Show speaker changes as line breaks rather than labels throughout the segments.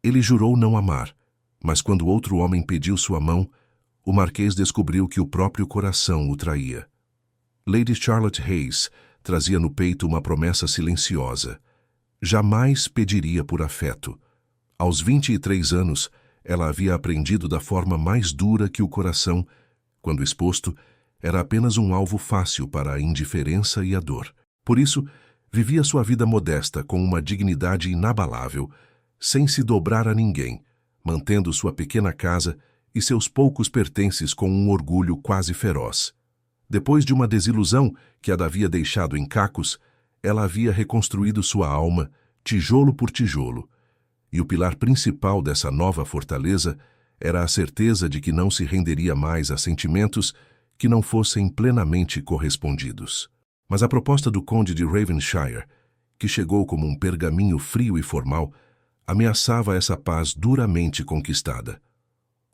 Ele jurou não amar, mas quando outro homem pediu sua mão, o Marquês descobriu que o próprio coração o traía. Lady Charlotte Hayes trazia no peito uma promessa silenciosa. Jamais pediria por afeto. Aos 23 anos, ela havia aprendido da forma mais dura que o coração, quando exposto, era apenas um alvo fácil para a indiferença e a dor. Por isso, vivia sua vida modesta com uma dignidade inabalável, sem se dobrar a ninguém, mantendo sua pequena casa e seus poucos pertences com um orgulho quase feroz. Depois de uma desilusão que a havia deixado em cacos, ela havia reconstruído sua alma, tijolo por tijolo, e o pilar principal dessa nova fortaleza era a certeza de que não se renderia mais a sentimentos que não fossem plenamente correspondidos. Mas a proposta do conde de Ravenshire, que chegou como um pergaminho frio e formal, ameaçava essa paz duramente conquistada.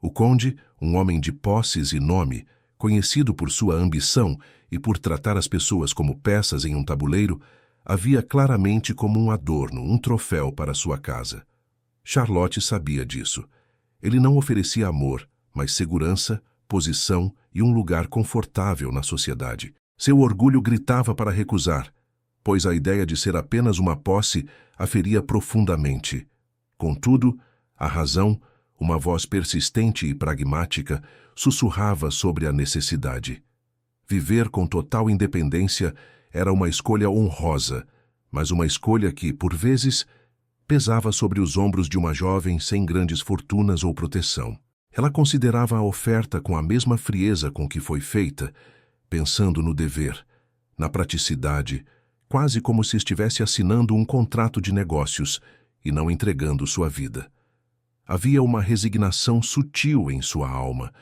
O conde, um homem de posses e nome, conhecido por sua ambição e por tratar as pessoas como peças em um tabuleiro, havia claramente como um adorno, um troféu para sua casa. Charlotte sabia disso. Ele não oferecia amor, mas segurança, posição e um lugar confortável na sociedade. Seu orgulho gritava para recusar, pois a ideia de ser apenas uma posse a feria profundamente. Contudo, a razão, uma voz persistente e pragmática, sussurrava sobre a necessidade. Viver com total independência era uma escolha honrosa, mas uma escolha que, por vezes, pesava sobre os ombros de uma jovem sem grandes fortunas ou proteção. Ela considerava a oferta com a mesma frieza com que foi feita, pensando no dever, na praticidade, quase como se estivesse assinando um contrato de negócios e não entregando sua vida. Havia uma resignação sutil em sua alma,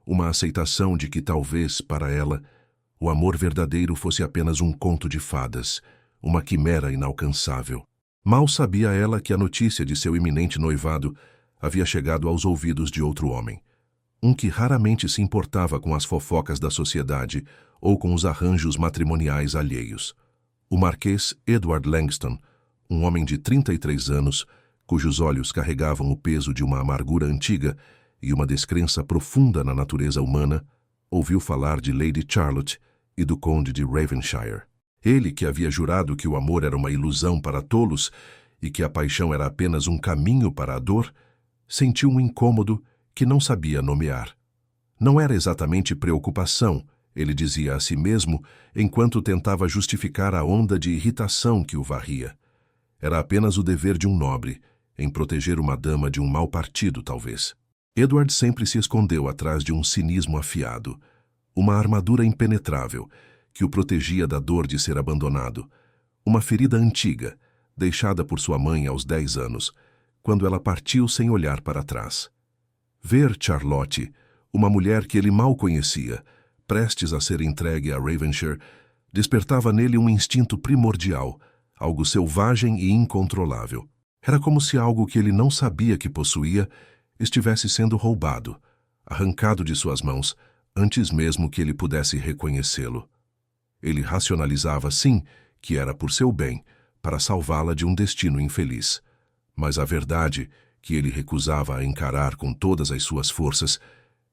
uma aceitação de que talvez, para ela, o amor verdadeiro fosse apenas um conto de fadas, uma quimera inalcançável. Mal sabia ela que a notícia de seu iminente noivado havia chegado aos ouvidos de outro homem, um que raramente se importava com as fofocas da sociedade ou com os arranjos matrimoniais alheios. O Marquês Edward Langston, um homem de 33 anos, cujos olhos carregavam o peso de uma amargura antiga e uma descrença profunda na natureza humana, ouviu falar de Lady Charlotte e do conde de Ravenshire. Ele, que havia jurado que o amor era uma ilusão para tolos e que a paixão era apenas um caminho para a dor, sentiu um incômodo que não sabia nomear. Não era exatamente preocupação, ele dizia a si mesmo, enquanto tentava justificar a onda de irritação que o varria. Era apenas o dever de um nobre, em proteger uma dama de um mau partido, talvez. Edward sempre se escondeu atrás de um cinismo afiado, uma armadura impenetrável, que o protegia da dor de ser abandonado, uma ferida antiga, deixada por sua mãe aos 10 anos, quando ela partiu sem olhar para trás. Ver Charlotte, uma mulher que ele mal conhecia, prestes a ser entregue a Ravenshire, despertava nele um instinto primordial, algo selvagem e incontrolável. Era como se algo que ele não sabia que possuía estivesse sendo roubado, arrancado de suas mãos, antes mesmo que ele pudesse reconhecê-lo. Ele racionalizava, sim, que era por seu bem, para salvá-la de um destino infeliz. Mas a verdade, que ele recusava a encarar com todas as suas forças,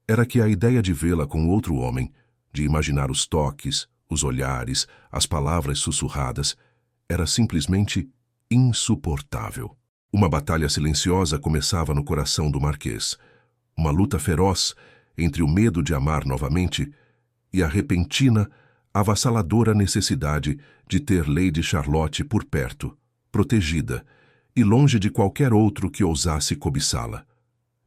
era que a ideia de vê-la com outro homem, de imaginar os toques, os olhares, as palavras sussurradas, era simplesmente insuportável. Uma batalha silenciosa começava no coração do Marquês. Uma luta feroz entre o medo de amar novamente e a repentina, avassaladora necessidade de ter Lady Charlotte por perto, protegida, e longe de qualquer outro que ousasse cobiçá-la.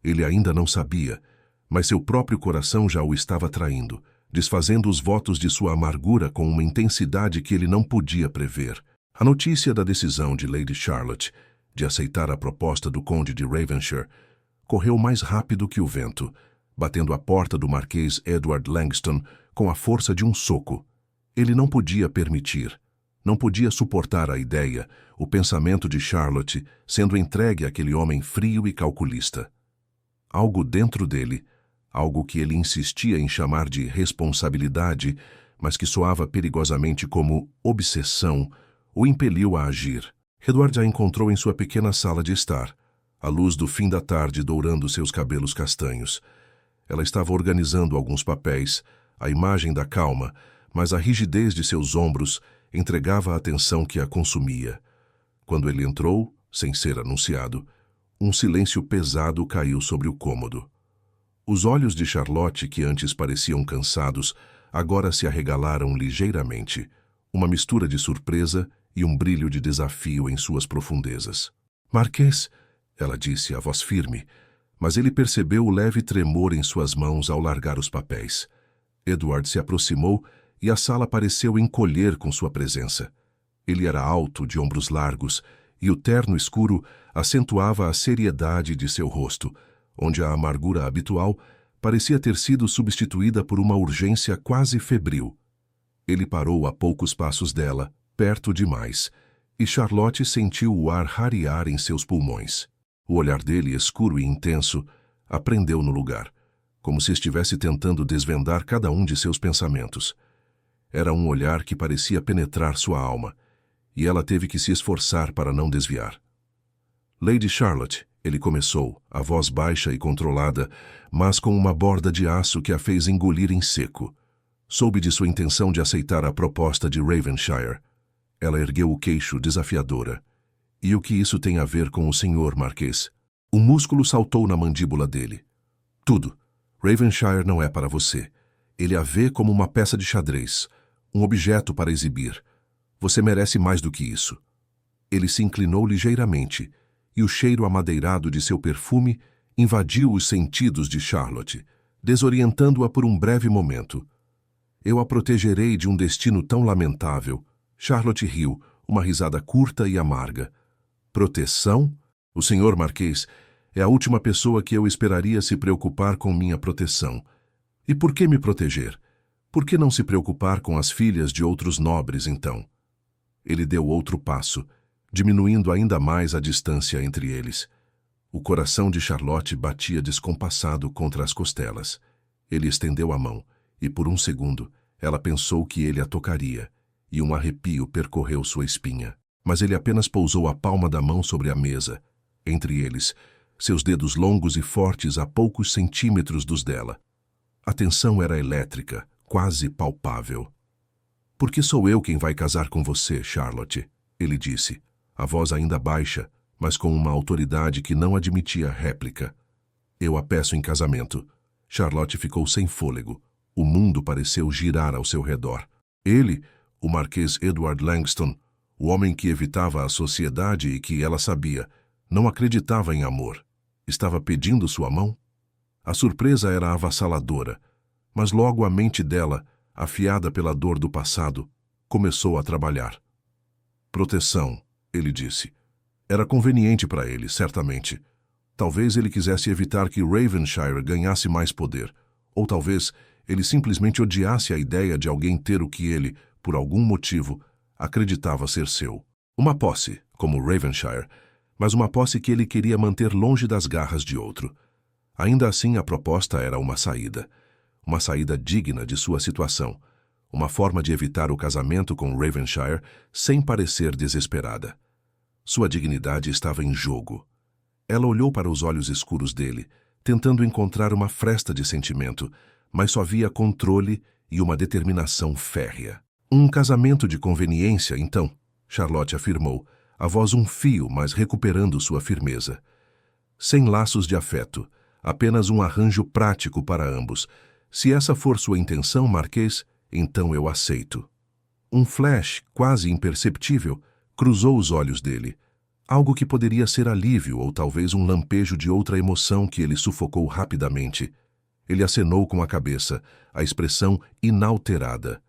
Ele ainda não sabia, mas seu próprio coração já o estava traindo, desfazendo os votos de sua amargura com uma intensidade que ele não podia prever. A notícia da decisão de Lady Charlotte de aceitar a proposta do conde de Ravenshire correu mais rápido que o vento, batendo a porta do Marquês Edward Langston com a força de um soco. Ele não podia permitir, não podia suportar a ideia, o pensamento de Charlotte sendo entregue àquele homem frio e calculista. Algo dentro dele, algo que ele insistia em chamar de responsabilidade, mas que soava perigosamente como obsessão, o impeliu a agir. Edward a encontrou em sua pequena sala de estar, a luz do fim da tarde dourando seus cabelos castanhos. Ela estava organizando alguns papéis, a imagem da calma, mas a rigidez de seus ombros entregava a atenção que a consumia. Quando ele entrou, sem ser anunciado, um silêncio pesado caiu sobre o cômodo. Os olhos de Charlotte, que antes pareciam cansados, agora se arregalaram ligeiramente, uma mistura de surpresa e um brilho de desafio em suas profundezas. "Marquês", ela disse, a voz firme, mas ele percebeu o leve tremor em suas mãos ao largar os papéis. Edward se aproximou e a sala pareceu encolher com sua presença. Ele era alto, de ombros largos, e o terno escuro acentuava a seriedade de seu rosto, onde a amargura habitual parecia ter sido substituída por uma urgência quase febril. Ele parou a poucos passos dela, perto demais, e Charlotte sentiu o ar rarear em seus pulmões. O olhar dele, escuro e intenso, a prendeu no lugar, como se estivesse tentando desvendar cada um de seus pensamentos. Era um olhar que parecia penetrar sua alma, e ela teve que se esforçar para não desviar. "Lady Charlotte", ele começou, a voz baixa e controlada, mas com uma borda de aço que a fez engolir em seco. "Soube de sua intenção de aceitar a proposta de Ravenshire." Ela ergueu o queixo, desafiadora. "E o que isso tem a ver com o senhor, Marquês?" Um músculo saltou na mandíbula dele. "Tudo. Ravenshire não é para você. Ele a vê como uma peça de xadrez, um objeto para exibir. Você merece mais do que isso." Ele se inclinou ligeiramente, e o cheiro amadeirado de seu perfume invadiu os sentidos de Charlotte, desorientando-a por um breve momento. "Eu a protegerei de um destino tão lamentável." Charlotte riu, uma risada curta e amarga. "Proteção? O senhor Marquês é a última pessoa que eu esperaria se preocupar com minha proteção. E por que me proteger? Por que não se preocupar com as filhas de outros nobres, então?" Ele deu outro passo, diminuindo ainda mais a distância entre eles. O coração de Charlotte batia descompassado contra as costelas. Ele estendeu a mão, e por um segundo ela pensou que ele a tocaria, e um arrepio percorreu sua espinha. Mas ele apenas pousou a palma da mão sobre a mesa, entre eles, seus dedos longos e fortes a poucos centímetros dos dela. A tensão era elétrica, quase palpável. "Porque sou eu quem vai casar com você, Charlotte", ele disse, a voz ainda baixa, mas com uma autoridade que não admitia réplica. "Eu a peço em casamento." Charlotte ficou sem fôlego. O mundo pareceu girar ao seu redor. Ele, o Marquês Edward Langston, o homem que evitava a sociedade e que, ela sabia, não acreditava em amor, estava pedindo sua mão? A surpresa era avassaladora, mas logo a mente dela, afiada pela dor do passado, começou a trabalhar. "Proteção", ele disse. Era conveniente para ele, certamente. Talvez ele quisesse evitar que Ravenshire ganhasse mais poder, ou talvez ele simplesmente odiasse a ideia de alguém ter o que ele, por algum motivo, acreditava ser seu. Uma posse, como Ravenshire, mas uma posse que ele queria manter longe das garras de outro. Ainda assim, a proposta era uma saída digna de sua situação, uma forma de evitar o casamento com Ravenshire sem parecer desesperada. Sua dignidade estava em jogo. Ela olhou para os olhos escuros dele, tentando encontrar uma fresta de sentimento, mas só via controle e uma determinação férrea. "Um casamento de conveniência, então", Charlotte afirmou, a voz um fio, mas recuperando sua firmeza. "Sem laços de afeto, apenas um arranjo prático para ambos. Se essa for sua intenção, Marquês, então eu aceito." Um flash, quase imperceptível, cruzou os olhos dele. Algo que poderia ser alívio ou talvez um lampejo de outra emoção que ele sufocou rapidamente. Ele acenou com a cabeça, a expressão inalterada.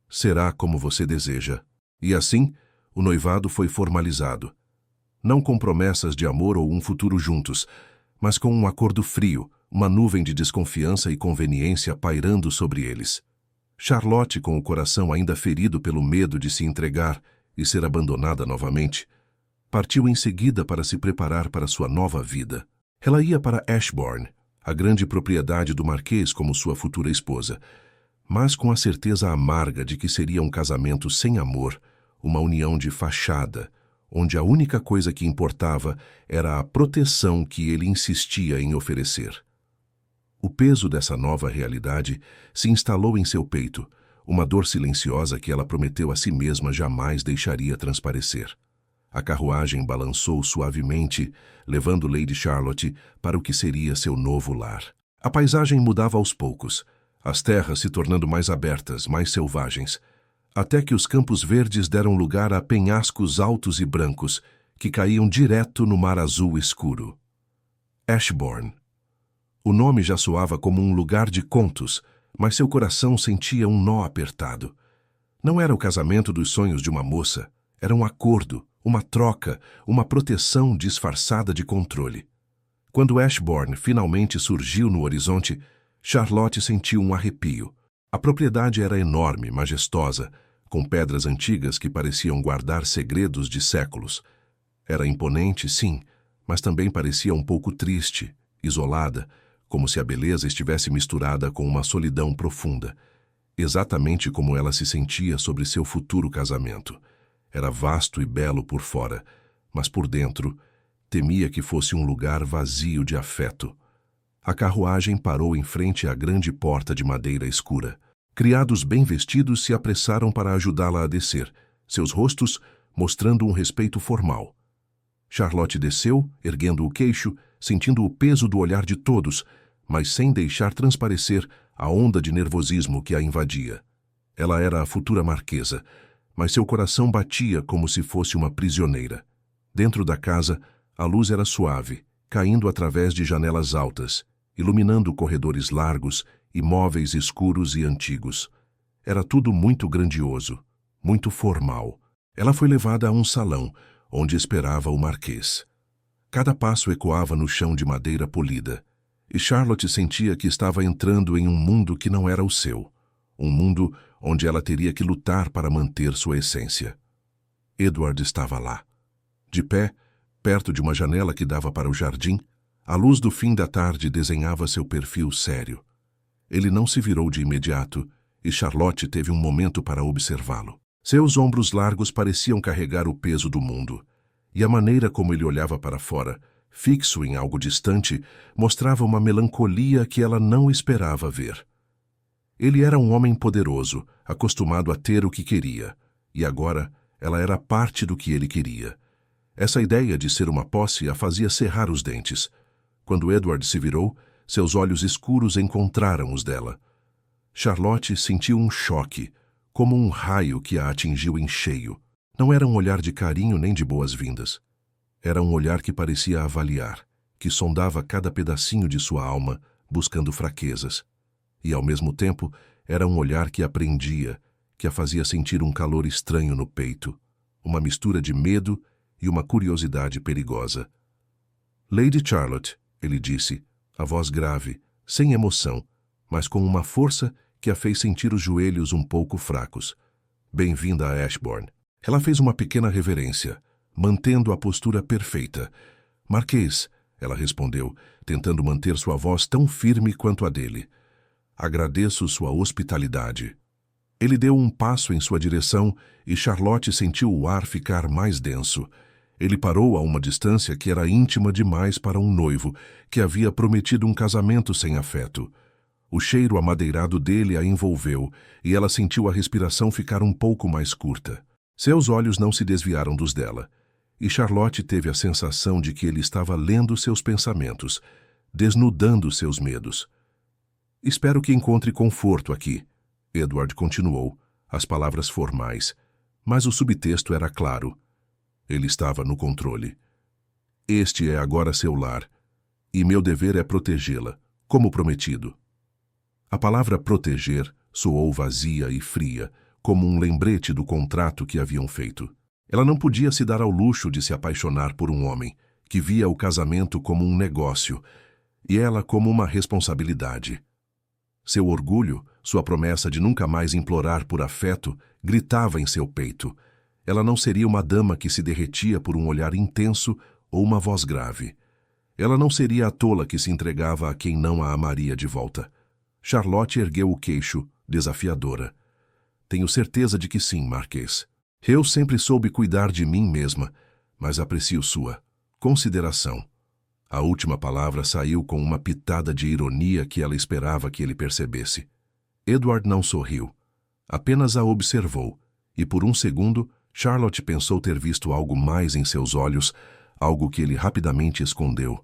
"Será como você deseja." E assim, o noivado foi formalizado. Não com promessas de amor ou um futuro juntos, mas com um acordo frio, uma nuvem de desconfiança e conveniência pairando sobre eles. Charlotte, com o coração ainda ferido pelo medo de se entregar e ser abandonada novamente, partiu em seguida para se preparar para sua nova vida. Ela ia para Ashbourne, a grande propriedade do Marquês como sua futura esposa, mas com a certeza amarga de que seria um casamento sem amor, uma união de fachada, onde a única coisa que importava era a proteção que ele insistia em oferecer. O peso dessa nova realidade se instalou em seu peito, uma dor silenciosa que ela prometeu a si mesma jamais deixaria transparecer. A carruagem balançou suavemente, levando Lady Charlotte para o que seria seu novo lar. A paisagem mudava aos poucos, as terras se tornando mais abertas, mais selvagens, até que os campos verdes deram lugar a penhascos altos e brancos que caíam direto no mar azul escuro. Ashbourne. O nome já soava como um lugar de contos, mas seu coração sentia um nó apertado. Não era o casamento dos sonhos de uma moça, era um acordo, uma troca, uma proteção disfarçada de controle. Quando Ashbourne finalmente surgiu no horizonte, Charlotte sentiu um arrepio. A propriedade era enorme, majestosa, com pedras antigas que pareciam guardar segredos de séculos. Era imponente, sim, mas também parecia um pouco triste, isolada, como se a beleza estivesse misturada com uma solidão profunda, exatamente como ela se sentia sobre seu futuro casamento. Era vasto e belo por fora, mas por dentro temia que fosse um lugar vazio de afeto. A carruagem parou em frente à grande porta de madeira escura. Criados bem vestidos se apressaram para ajudá-la a descer, seus rostos mostrando um respeito formal. Charlotte desceu, erguendo o queixo, sentindo o peso do olhar de todos, mas sem deixar transparecer a onda de nervosismo que a invadia. Ela era a futura marquesa, mas seu coração batia como se fosse uma prisioneira. Dentro da casa, a luz era suave, caindo através de janelas altas, iluminando corredores largos e móveis escuros e antigos. Era tudo muito grandioso, muito formal. Ela foi levada a um salão, onde esperava o marquês. Cada passo ecoava no chão de madeira polida, e Charlotte sentia que estava entrando em um mundo que não era o seu, um mundo onde ela teria que lutar para manter sua essência. Edward estava lá. De pé, perto de uma janela que dava para o jardim, a luz do fim da tarde desenhava seu perfil sério. Ele não se virou de imediato, e Charlotte teve um momento para observá-lo. Seus ombros largos pareciam carregar o peso do mundo, e a maneira como ele olhava para fora, fixo em algo distante, mostrava uma melancolia que ela não esperava ver. Ele era um homem poderoso, acostumado a ter o que queria, e agora ela era parte do que ele queria. Essa ideia de ser uma posse a fazia cerrar os dentes. Quando Edward se virou, seus olhos escuros encontraram os dela. Charlotte sentiu um choque, como um raio que a atingiu em cheio. Não era um olhar de carinho nem de boas-vindas. Era um olhar que parecia avaliar, que sondava cada pedacinho de sua alma, buscando fraquezas. E, ao mesmo tempo, era um olhar que a prendia, que a fazia sentir um calor estranho no peito, uma mistura de medo e uma curiosidade perigosa. Lady Charlotte, ele disse, a voz grave, sem emoção, mas com uma força que a fez sentir os joelhos um pouco fracos. Bem-vinda a Ashbourne. Ela fez uma pequena reverência, mantendo a postura perfeita. Marquês, ela respondeu, tentando manter sua voz tão firme quanto a dele. Agradeço sua hospitalidade. Ele deu um passo em sua direção e Charlotte sentiu o ar ficar mais denso. Ele parou a uma distância que era íntima demais para um noivo, que havia prometido um casamento sem afeto. O cheiro amadeirado dele a envolveu, e ela sentiu a respiração ficar um pouco mais curta. Seus olhos não se desviaram dos dela, e Charlotte teve a sensação de que ele estava lendo seus pensamentos, desnudando seus medos. Espero que encontre conforto aqui, Edward continuou, as palavras formais, mas o subtexto era claro. Ele estava no controle. Este é agora seu lar, e meu dever é protegê-la, como prometido. A palavra proteger soou vazia e fria, como um lembrete do contrato que haviam feito. Ela não podia se dar ao luxo de se apaixonar por um homem que via o casamento como um negócio e ela como uma responsabilidade. Seu orgulho, sua promessa de nunca mais implorar por afeto, gritava em seu peito. Ela não seria uma dama que se derretia por um olhar intenso ou uma voz grave. Ela não seria a tola que se entregava a quem não a amaria de volta. Charlotte ergueu o queixo, desafiadora. Tenho certeza de que sim, Marquês. Eu sempre soube cuidar de mim mesma, mas aprecio sua consideração. A última palavra saiu com uma pitada de ironia que ela esperava que ele percebesse. Edward não sorriu. Apenas a observou, e por um segundo, Charlotte pensou ter visto algo mais em seus olhos, algo que ele rapidamente escondeu.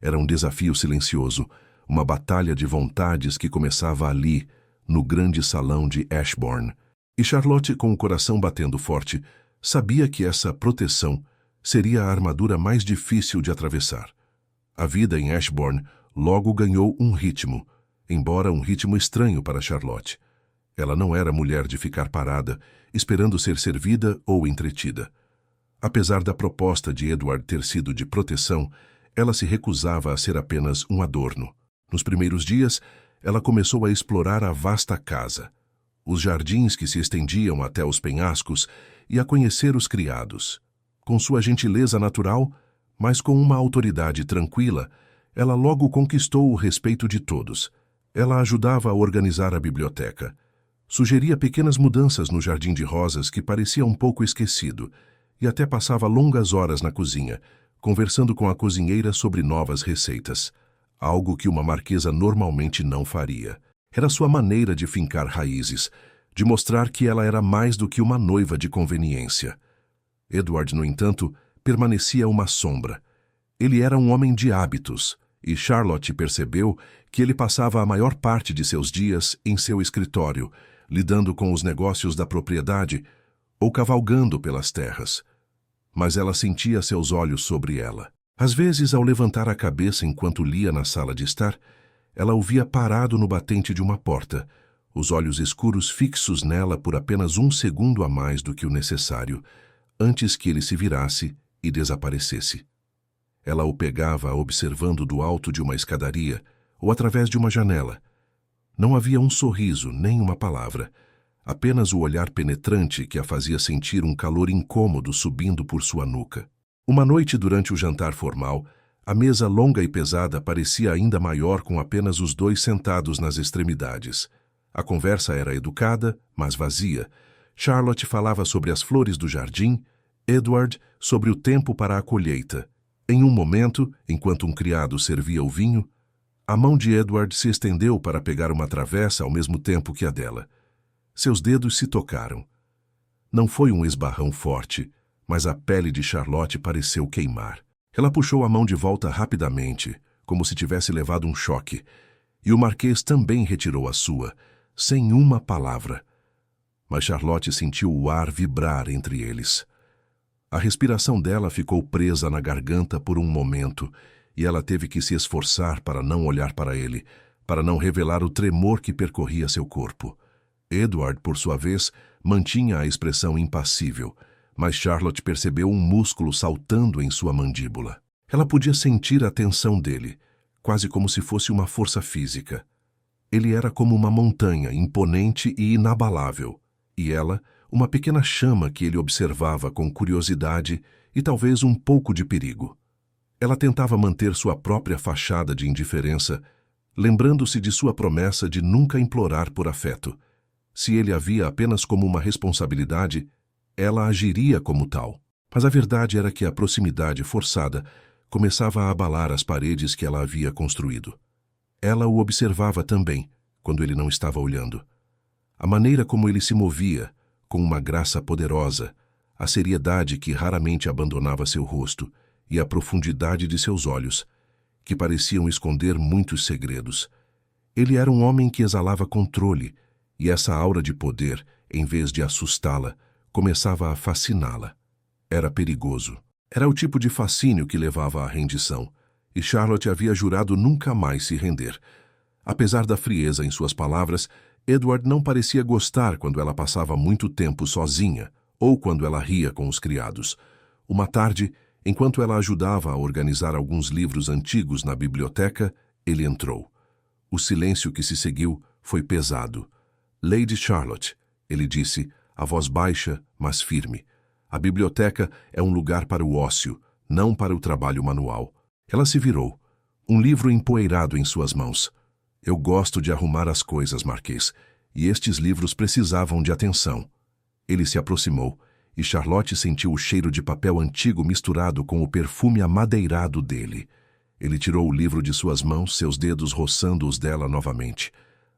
Era um desafio silencioso, uma batalha de vontades que começava ali, no grande salão de Ashbourne. E Charlotte, com o coração batendo forte, sabia que essa proteção seria a armadura mais difícil de atravessar. A vida em Ashbourne logo ganhou um ritmo, embora um ritmo estranho para Charlotte. Ela não era mulher de ficar parada, esperando ser servida ou entretida. Apesar da proposta de Edward ter sido de proteção, ela se recusava a ser apenas um adorno. Nos primeiros dias, ela começou a explorar a vasta casa, os jardins que se estendiam até os penhascos e a conhecer os criados. Com sua gentileza natural, mas com uma autoridade tranquila, ela logo conquistou o respeito de todos. Ela ajudava a organizar a biblioteca. Sugeria pequenas mudanças no jardim de rosas que parecia um pouco esquecido, e até passava longas horas na cozinha, conversando com a cozinheira sobre novas receitas, algo que uma marquesa normalmente não faria. Era sua maneira de fincar raízes, de mostrar que ela era mais do que uma noiva de conveniência. Edward, no entanto, permanecia uma sombra. Ele era um homem de hábitos, e Charlotte percebeu que ele passava a maior parte de seus dias em seu escritório, lidando com os negócios da propriedade ou cavalgando pelas terras. Mas ela sentia seus olhos sobre ela. Às vezes, ao levantar a cabeça enquanto lia na sala de estar, ela o via parado no batente de uma porta, os olhos escuros fixos nela por apenas um segundo a mais do que o necessário, antes que ele se virasse e desaparecesse. Ela o pegava observando do alto de uma escadaria ou através de uma janela. Não havia um sorriso, nem uma palavra, apenas o olhar penetrante que a fazia sentir um calor incômodo subindo por sua nuca. Uma noite durante o jantar formal, a mesa longa e pesada parecia ainda maior com apenas os dois sentados nas extremidades. A conversa era educada, mas vazia. Charlotte falava sobre as flores do jardim, Edward sobre o tempo para a colheita. Em um momento, enquanto um criado servia o vinho, a mão de Edward se estendeu para pegar uma travessa ao mesmo tempo que a dela. Seus dedos se tocaram. Não foi um esbarrão forte, mas a pele de Charlotte pareceu queimar. Ela puxou a mão de volta rapidamente, como se tivesse levado um choque, e o Marquês também retirou a sua, sem uma palavra. Mas Charlotte sentiu o ar vibrar entre eles. A respiração dela ficou presa na garganta por um momento, e ela teve que se esforçar para não olhar para ele, para não revelar o tremor que percorria seu corpo. Edward, por sua vez, mantinha a expressão impassível, mas Charlotte percebeu um músculo saltando em sua mandíbula. Ela podia sentir a tensão dele, quase como se fosse uma força física. Ele era como uma montanha, imponente e inabalável, e ela, uma pequena chama que ele observava com curiosidade e talvez um pouco de perigo. Ela tentava manter sua própria fachada de indiferença, lembrando-se de sua promessa de nunca implorar por afeto. Se ele a via apenas como uma responsabilidade, ela agiria como tal. Mas a verdade era que a proximidade forçada começava a abalar as paredes que ela havia construído. Ela o observava também, quando ele não estava olhando. A maneira como ele se movia, com uma graça poderosa, a seriedade que raramente abandonava seu rosto e a profundidade de seus olhos, que pareciam esconder muitos segredos. Ele era um homem que exalava controle, e essa aura de poder, em vez de assustá-la, começava a fasciná-la. Era perigoso. Era o tipo de fascínio que levava à rendição, e Charlotte havia jurado nunca mais se render. Apesar da frieza em suas palavras, Edward não parecia gostar quando ela passava muito tempo sozinha, ou quando ela ria com os criados. Uma tarde, enquanto ela ajudava a organizar alguns livros antigos na biblioteca, ele entrou. O silêncio que se seguiu foi pesado. Lady Charlotte, ele disse, a voz baixa, mas firme. A biblioteca é um lugar para o ócio, não para o trabalho manual. Ela se virou, um livro empoeirado em suas mãos. Eu gosto de arrumar as coisas, Marquês, e estes livros precisavam de atenção. Ele se aproximou, e Charlotte sentiu o cheiro de papel antigo misturado com o perfume amadeirado dele. Ele tirou o livro de suas mãos, seus dedos roçando os dela novamente.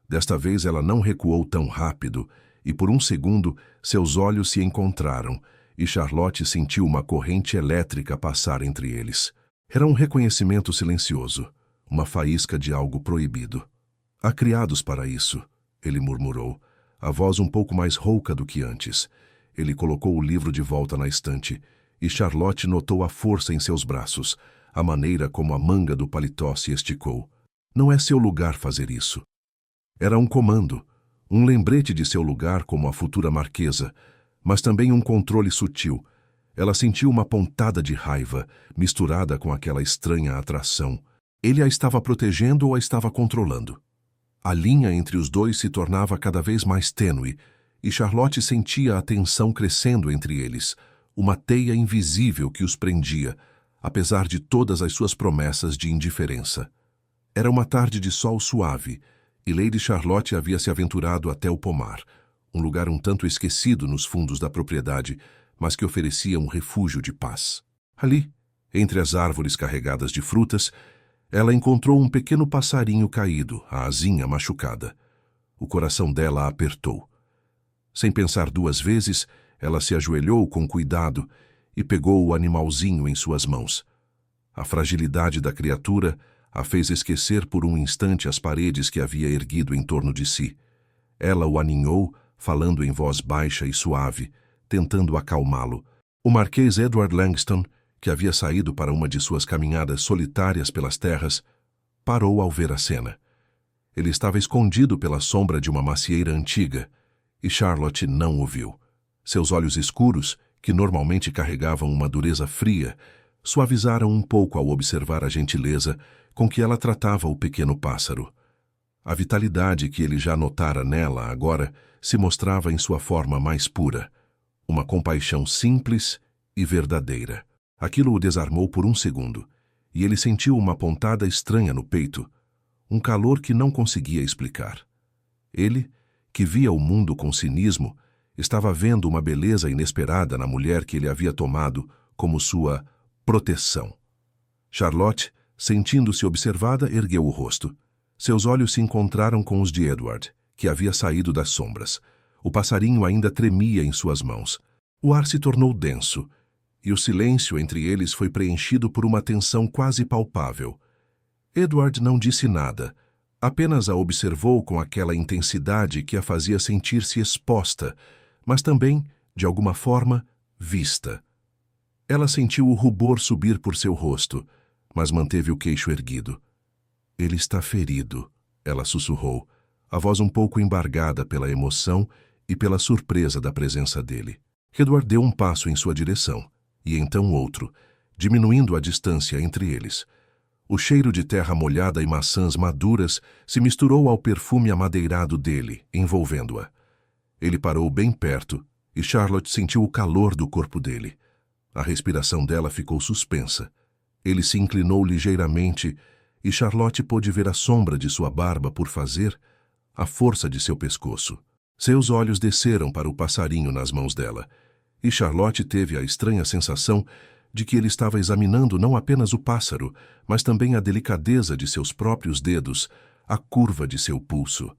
Desta vez ela não recuou tão rápido, e por um segundo seus olhos se encontraram, e Charlotte sentiu uma corrente elétrica passar entre eles. Era um reconhecimento silencioso, uma faísca de algo proibido. Há criados para isso, ele murmurou, a voz um pouco mais rouca do que antes. Ele colocou o livro de volta na estante, e Charlotte notou a força em seus braços, a maneira como a manga do paletó se esticou. Não é seu lugar fazer isso. Era um comando, um lembrete de seu lugar como a futura marquesa, mas também um controle sutil. Ela sentiu uma pontada de raiva, misturada com aquela estranha atração. Ele a estava protegendo ou a estava controlando? A linha entre os dois se tornava cada vez mais tênue, e Charlotte sentia a tensão crescendo entre eles, uma teia invisível que os prendia, apesar de todas as suas promessas de indiferença. Era uma tarde de sol suave, e Lady Charlotte havia se aventurado até o pomar, um lugar um tanto esquecido nos fundos da propriedade, mas que oferecia um refúgio de paz. Ali, entre as árvores carregadas de frutas, ela encontrou um pequeno passarinho caído, a asinha machucada. O coração dela apertou. Sem pensar duas vezes, ela se ajoelhou com cuidado e pegou o animalzinho em suas mãos. A fragilidade da criatura a fez esquecer por um instante as paredes que havia erguido em torno de si. Ela o aninhou, falando em voz baixa e suave, tentando acalmá-lo. O Marquês Edward Langston, que havia saído para uma de suas caminhadas solitárias pelas terras, parou ao ver a cena. Ele estava escondido pela sombra de uma macieira antiga, e Charlotte não o viu. Seus olhos escuros, que normalmente carregavam uma dureza fria, suavizaram um pouco ao observar a gentileza com que ela tratava o pequeno pássaro. A vitalidade que ele já notara nela agora se mostrava em sua forma mais pura, uma compaixão simples e verdadeira. Aquilo o desarmou por um segundo, e ele sentiu uma pontada estranha no peito, um calor que não conseguia explicar. Ele, que via o mundo com cinismo, estava vendo uma beleza inesperada na mulher que ele havia tomado como sua proteção. Charlotte, sentindo-se observada, ergueu o rosto. Seus olhos se encontraram com os de Edward, que havia saído das sombras. O passarinho ainda tremia em suas mãos. O ar se tornou denso, e o silêncio entre eles foi preenchido por uma tensão quase palpável. Edward não disse nada, apenas a observou com aquela intensidade que a fazia sentir-se exposta, mas também, de alguma forma, vista. Ela sentiu o rubor subir por seu rosto, mas manteve o queixo erguido. Ele está ferido, ela sussurrou, a voz um pouco embargada pela emoção e pela surpresa da presença dele. Edward deu um passo em sua direção, e então outro, diminuindo a distância entre eles. O cheiro de terra molhada e maçãs maduras se misturou ao perfume amadeirado dele, envolvendo-a. Ele parou bem perto, e Charlotte sentiu o calor do corpo dele. A respiração dela ficou suspensa. Ele se inclinou ligeiramente, e Charlotte pôde ver a sombra de sua barba por fazer, a força de seu pescoço. Seus olhos desceram para o passarinho nas mãos dela, e Charlotte teve a estranha sensação de que ele estava examinando não apenas o pássaro, mas também a delicadeza de seus próprios dedos, a curva de seu pulso.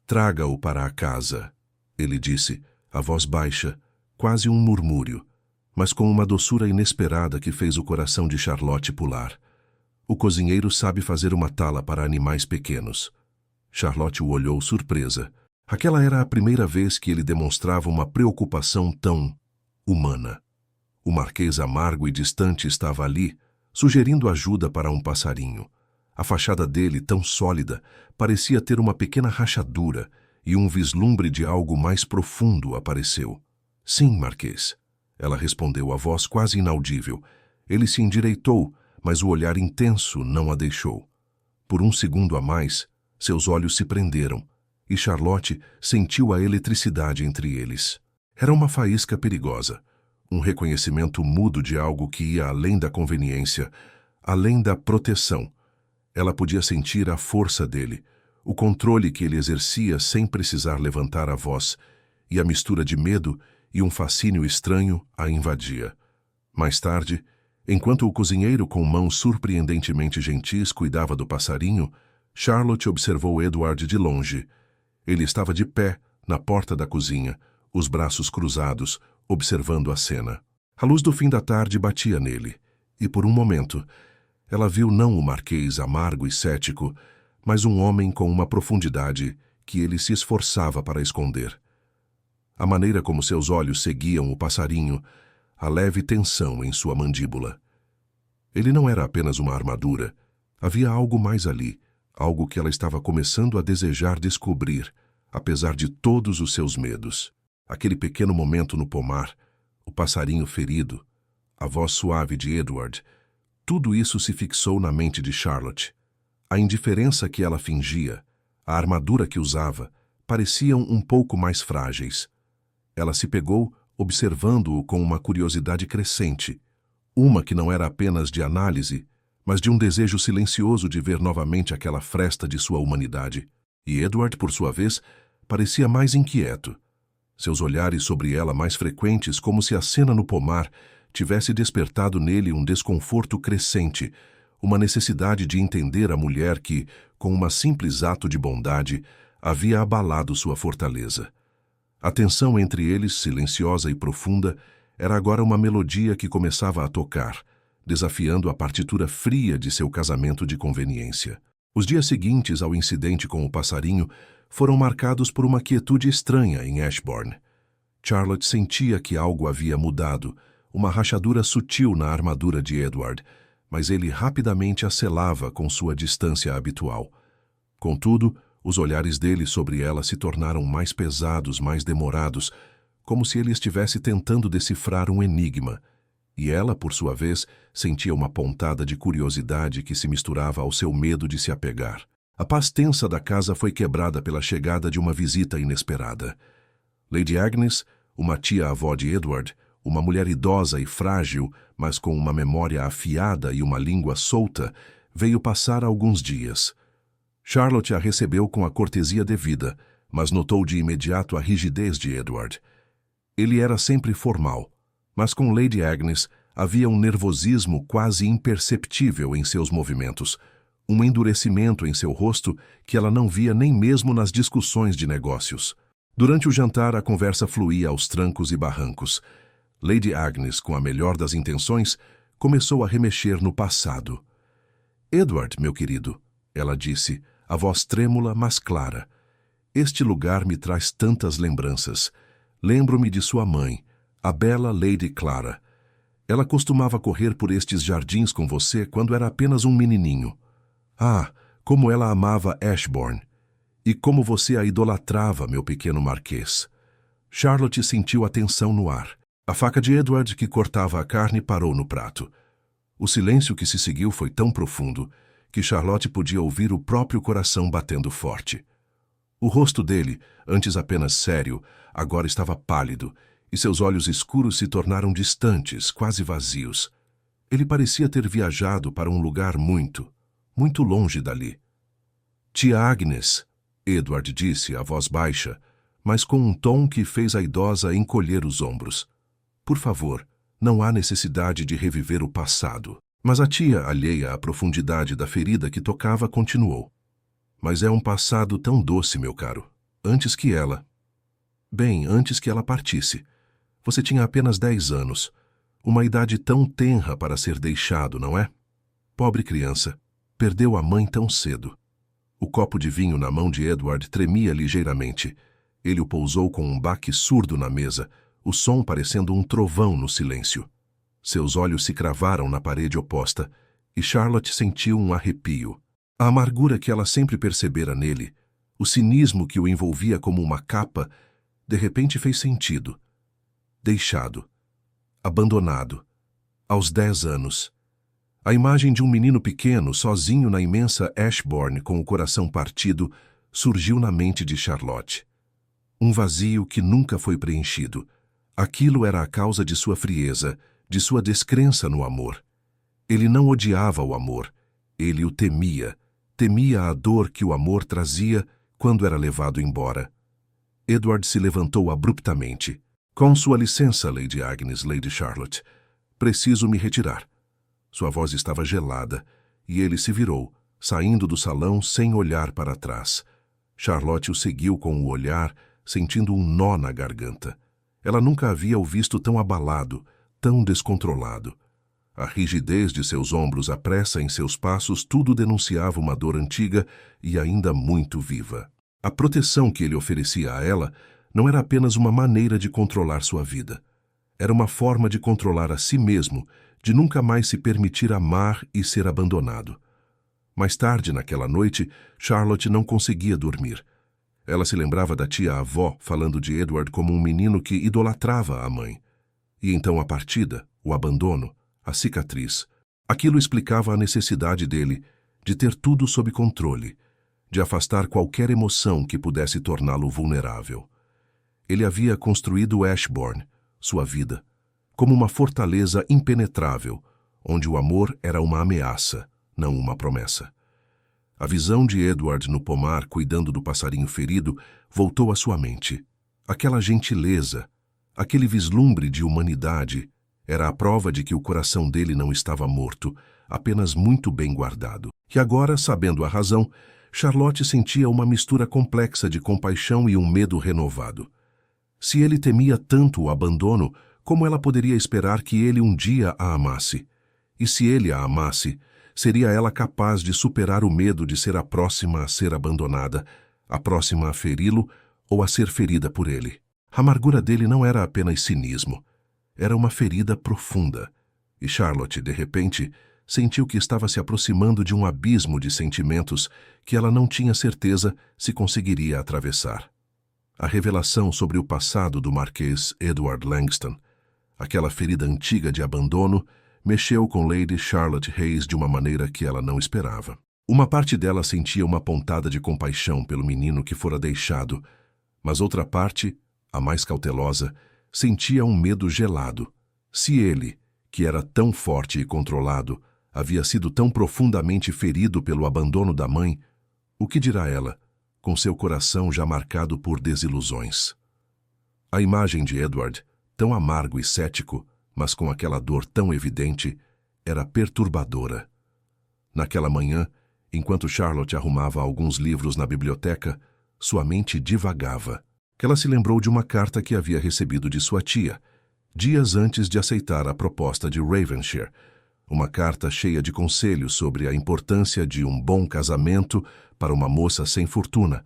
"Traga-o para a casa", ele disse, a voz baixa, quase um murmúrio, mas com uma doçura inesperada que fez o coração de Charlotte pular. "O cozinheiro sabe fazer uma tala para animais pequenos." Charlotte o olhou surpresa. Aquela era a primeira vez que ele demonstrava uma preocupação tão humana. O marquês amargo e distante estava ali, sugerindo ajuda para um passarinho. A fachada dele, tão sólida, parecia ter uma pequena rachadura, e um vislumbre de algo mais profundo apareceu. "Sim, marquês." Ela respondeu, a voz quase inaudível. Ele se endireitou, mas o olhar intenso não a deixou. Por um segundo a mais, seus olhos se prenderam, e Charlotte sentiu a eletricidade entre eles. Era uma faísca perigosa, um reconhecimento mudo de algo que ia além da conveniência, além da proteção. Ela podia sentir a força dele, o controle que ele exercia sem precisar levantar a voz, e a mistura de medo e um fascínio estranho a invadia. Mais tarde, enquanto o cozinheiro com mãos surpreendentemente gentis cuidava do passarinho, Charlotte observou Edward de longe. Ele estava de pé, na porta da cozinha, os braços cruzados, observando a cena. A luz do fim da tarde batia nele, e por um momento, ela viu não o marquês amargo e cético, mas um homem com uma profundidade que ele se esforçava para esconder. A maneira como seus olhos seguiam o passarinho, a leve tensão em sua mandíbula. Ele não era apenas uma armadura. Havia algo mais ali, algo que ela estava começando a desejar descobrir, apesar de todos os seus medos. Aquele pequeno momento no pomar, o passarinho ferido, a voz suave de Edward, tudo isso se fixou na mente de Charlotte. A indiferença que ela fingia, a armadura que usava, pareciam um pouco mais frágeis. Ela se pegou observando-o com uma curiosidade crescente, uma que não era apenas de análise, mas de um desejo silencioso de ver novamente aquela fresta de sua humanidade. E Edward, por sua vez, parecia mais inquieto. Seus olhares sobre ela mais frequentes, como se a cena no pomar tivesse despertado nele um desconforto crescente, uma necessidade de entender a mulher que, com um simples ato de bondade, havia abalado sua fortaleza. A tensão entre eles, silenciosa e profunda, era agora uma melodia que começava a tocar, desafiando a partitura fria de seu casamento de conveniência. Os dias seguintes ao incidente com o passarinho foram marcados por uma quietude estranha em Ashbourne. Charlotte sentia que algo havia mudado, uma rachadura sutil na armadura de Edward, mas ele rapidamente a selava com sua distância habitual. Contudo, os olhares dele sobre ela se tornaram mais pesados, mais demorados, como se ele estivesse tentando decifrar um enigma, e ela, por sua vez, sentia uma pontada de curiosidade que se misturava ao seu medo de se apegar. A paz tensa da casa foi quebrada pela chegada de uma visita inesperada. Lady Agnes, uma tia-avó de Edward, uma mulher idosa e frágil, mas com uma memória afiada e uma língua solta, veio passar alguns dias. Charlotte a recebeu com a cortesia devida, mas notou de imediato a rigidez de Edward. Ele era sempre formal, mas com Lady Agnes havia um nervosismo quase imperceptível em seus movimentos, um endurecimento em seu rosto que ela não via nem mesmo nas discussões de negócios. Durante o jantar, a conversa fluía aos trancos e barrancos. Lady Agnes, com a melhor das intenções, começou a remexer no passado. «Edward, meu querido», ela disse, a voz trêmula, mas clara, «este lugar me traz tantas lembranças. Lembro-me de sua mãe, a bela Lady Clara. Ela costumava correr por estes jardins com você quando era apenas um menininho. Ah, como ela amava Ashbourne! E como você a idolatrava, meu pequeno marquês!» Charlotte sentiu a tensão no ar. A faca de Edward, que cortava a carne, parou no prato. O silêncio que se seguiu foi tão profundo que Charlotte podia ouvir o próprio coração batendo forte. O rosto dele, antes apenas sério, agora estava pálido, e seus olhos escuros se tornaram distantes, quase vazios. Ele parecia ter viajado para um lugar muito, muito longe dali. «Tia Agnes», Edward disse, a voz baixa, mas com um tom que fez a idosa encolher os ombros. «Por favor, não há necessidade de reviver o passado». Mas a tia, alheia à profundidade da ferida que tocava, continuou. «Mas é um passado tão doce, meu caro. Antes que ela... Bem, antes que ela partisse. Você tinha apenas 10 anos. Uma idade tão tenra para ser deixado, não é? Pobre criança. Perdeu a mãe tão cedo». O copo de vinho na mão de Edward tremia ligeiramente. Ele o pousou com um baque surdo na mesa, o som parecendo um trovão no silêncio. Seus olhos se cravaram na parede oposta, e Charlotte sentiu um arrepio. A amargura que ela sempre percebera nele, o cinismo que o envolvia como uma capa, de repente fez sentido. Deixado. Abandonado. Aos 10 anos. A imagem de um menino pequeno, sozinho na imensa Ashbourne com o coração partido, surgiu na mente de Charlotte. Um vazio que nunca foi preenchido. Aquilo era a causa de sua frieza, de sua descrença no amor. Ele não odiava o amor, ele o temia, temia a dor que o amor trazia quando era levado embora. Edward se levantou abruptamente. Com sua licença, Lady Agnes, Lady Charlotte. Preciso me retirar. Sua voz estava gelada, e ele se virou, saindo do salão sem olhar para trás. Charlotte o seguiu com o olhar, sentindo um nó na garganta. Ela nunca havia o visto tão abalado, tão descontrolado. A rigidez de seus ombros, a pressa em seus passos, tudo denunciava uma dor antiga e ainda muito viva. A proteção que ele oferecia a ela não era apenas uma maneira de controlar sua vida. Era uma forma de controlar a si mesmo, de nunca mais se permitir amar e ser abandonado. Mais tarde, naquela noite, Charlotte não conseguia dormir. Ela se lembrava da tia-avó falando de Edward como um menino que idolatrava a mãe. E então a partida, o abandono, a cicatriz. Aquilo explicava a necessidade dele de ter tudo sob controle, de afastar qualquer emoção que pudesse torná-lo vulnerável. Ele havia construído Ashbourne, sua vida, como uma fortaleza impenetrável, onde o amor era uma ameaça, não uma promessa. A visão de Edward no pomar cuidando do passarinho ferido voltou à sua mente. Aquela gentileza, aquele vislumbre de humanidade, era a prova de que o coração dele não estava morto, apenas muito bem guardado. E agora, sabendo a razão, Charlotte sentia uma mistura complexa de compaixão e um medo renovado. Se ele temia tanto o abandono, como ela poderia esperar que ele um dia a amasse? E se ele a amasse, seria ela capaz de superar o medo de ser a próxima a ser abandonada, a próxima a feri-lo ou a ser ferida por ele? A amargura dele não era apenas cinismo. Era uma ferida profunda. E Charlotte, de repente, sentiu que estava se aproximando de um abismo de sentimentos que ela não tinha certeza se conseguiria atravessar. A revelação sobre o passado do Marquês Edward Langston, aquela ferida antiga de abandono, mexeu com Lady Charlotte Hayes de uma maneira que ela não esperava. Uma parte dela sentia uma pontada de compaixão pelo menino que fora deixado, mas outra parte, a mais cautelosa, sentia um medo gelado. Se ele, que era tão forte e controlado, havia sido tão profundamente ferido pelo abandono da mãe, o que dirá ela, com seu coração já marcado por desilusões? A imagem de Edward, tão amargo e cético, mas com aquela dor tão evidente, era perturbadora. Naquela manhã, enquanto Charlotte arrumava alguns livros na biblioteca, sua mente divagava. Ela se lembrou de uma carta que havia recebido de sua tia, dias antes de aceitar a proposta de Ravenshire, uma carta cheia de conselhos sobre a importância de um bom casamento para uma moça sem fortuna,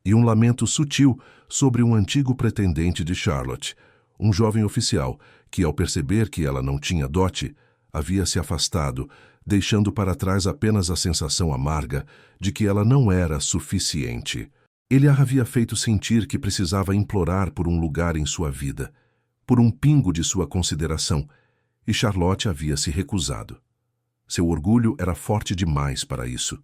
e um lamento sutil sobre um antigo pretendente de Charlotte, um jovem oficial que, ao perceber que ela não tinha dote, havia se afastado, deixando para trás apenas a sensação amarga de que ela não era suficiente. Ele a havia feito sentir que precisava implorar por um lugar em sua vida, por um pingo de sua consideração, e Charlotte havia se recusado. Seu orgulho era forte demais para isso.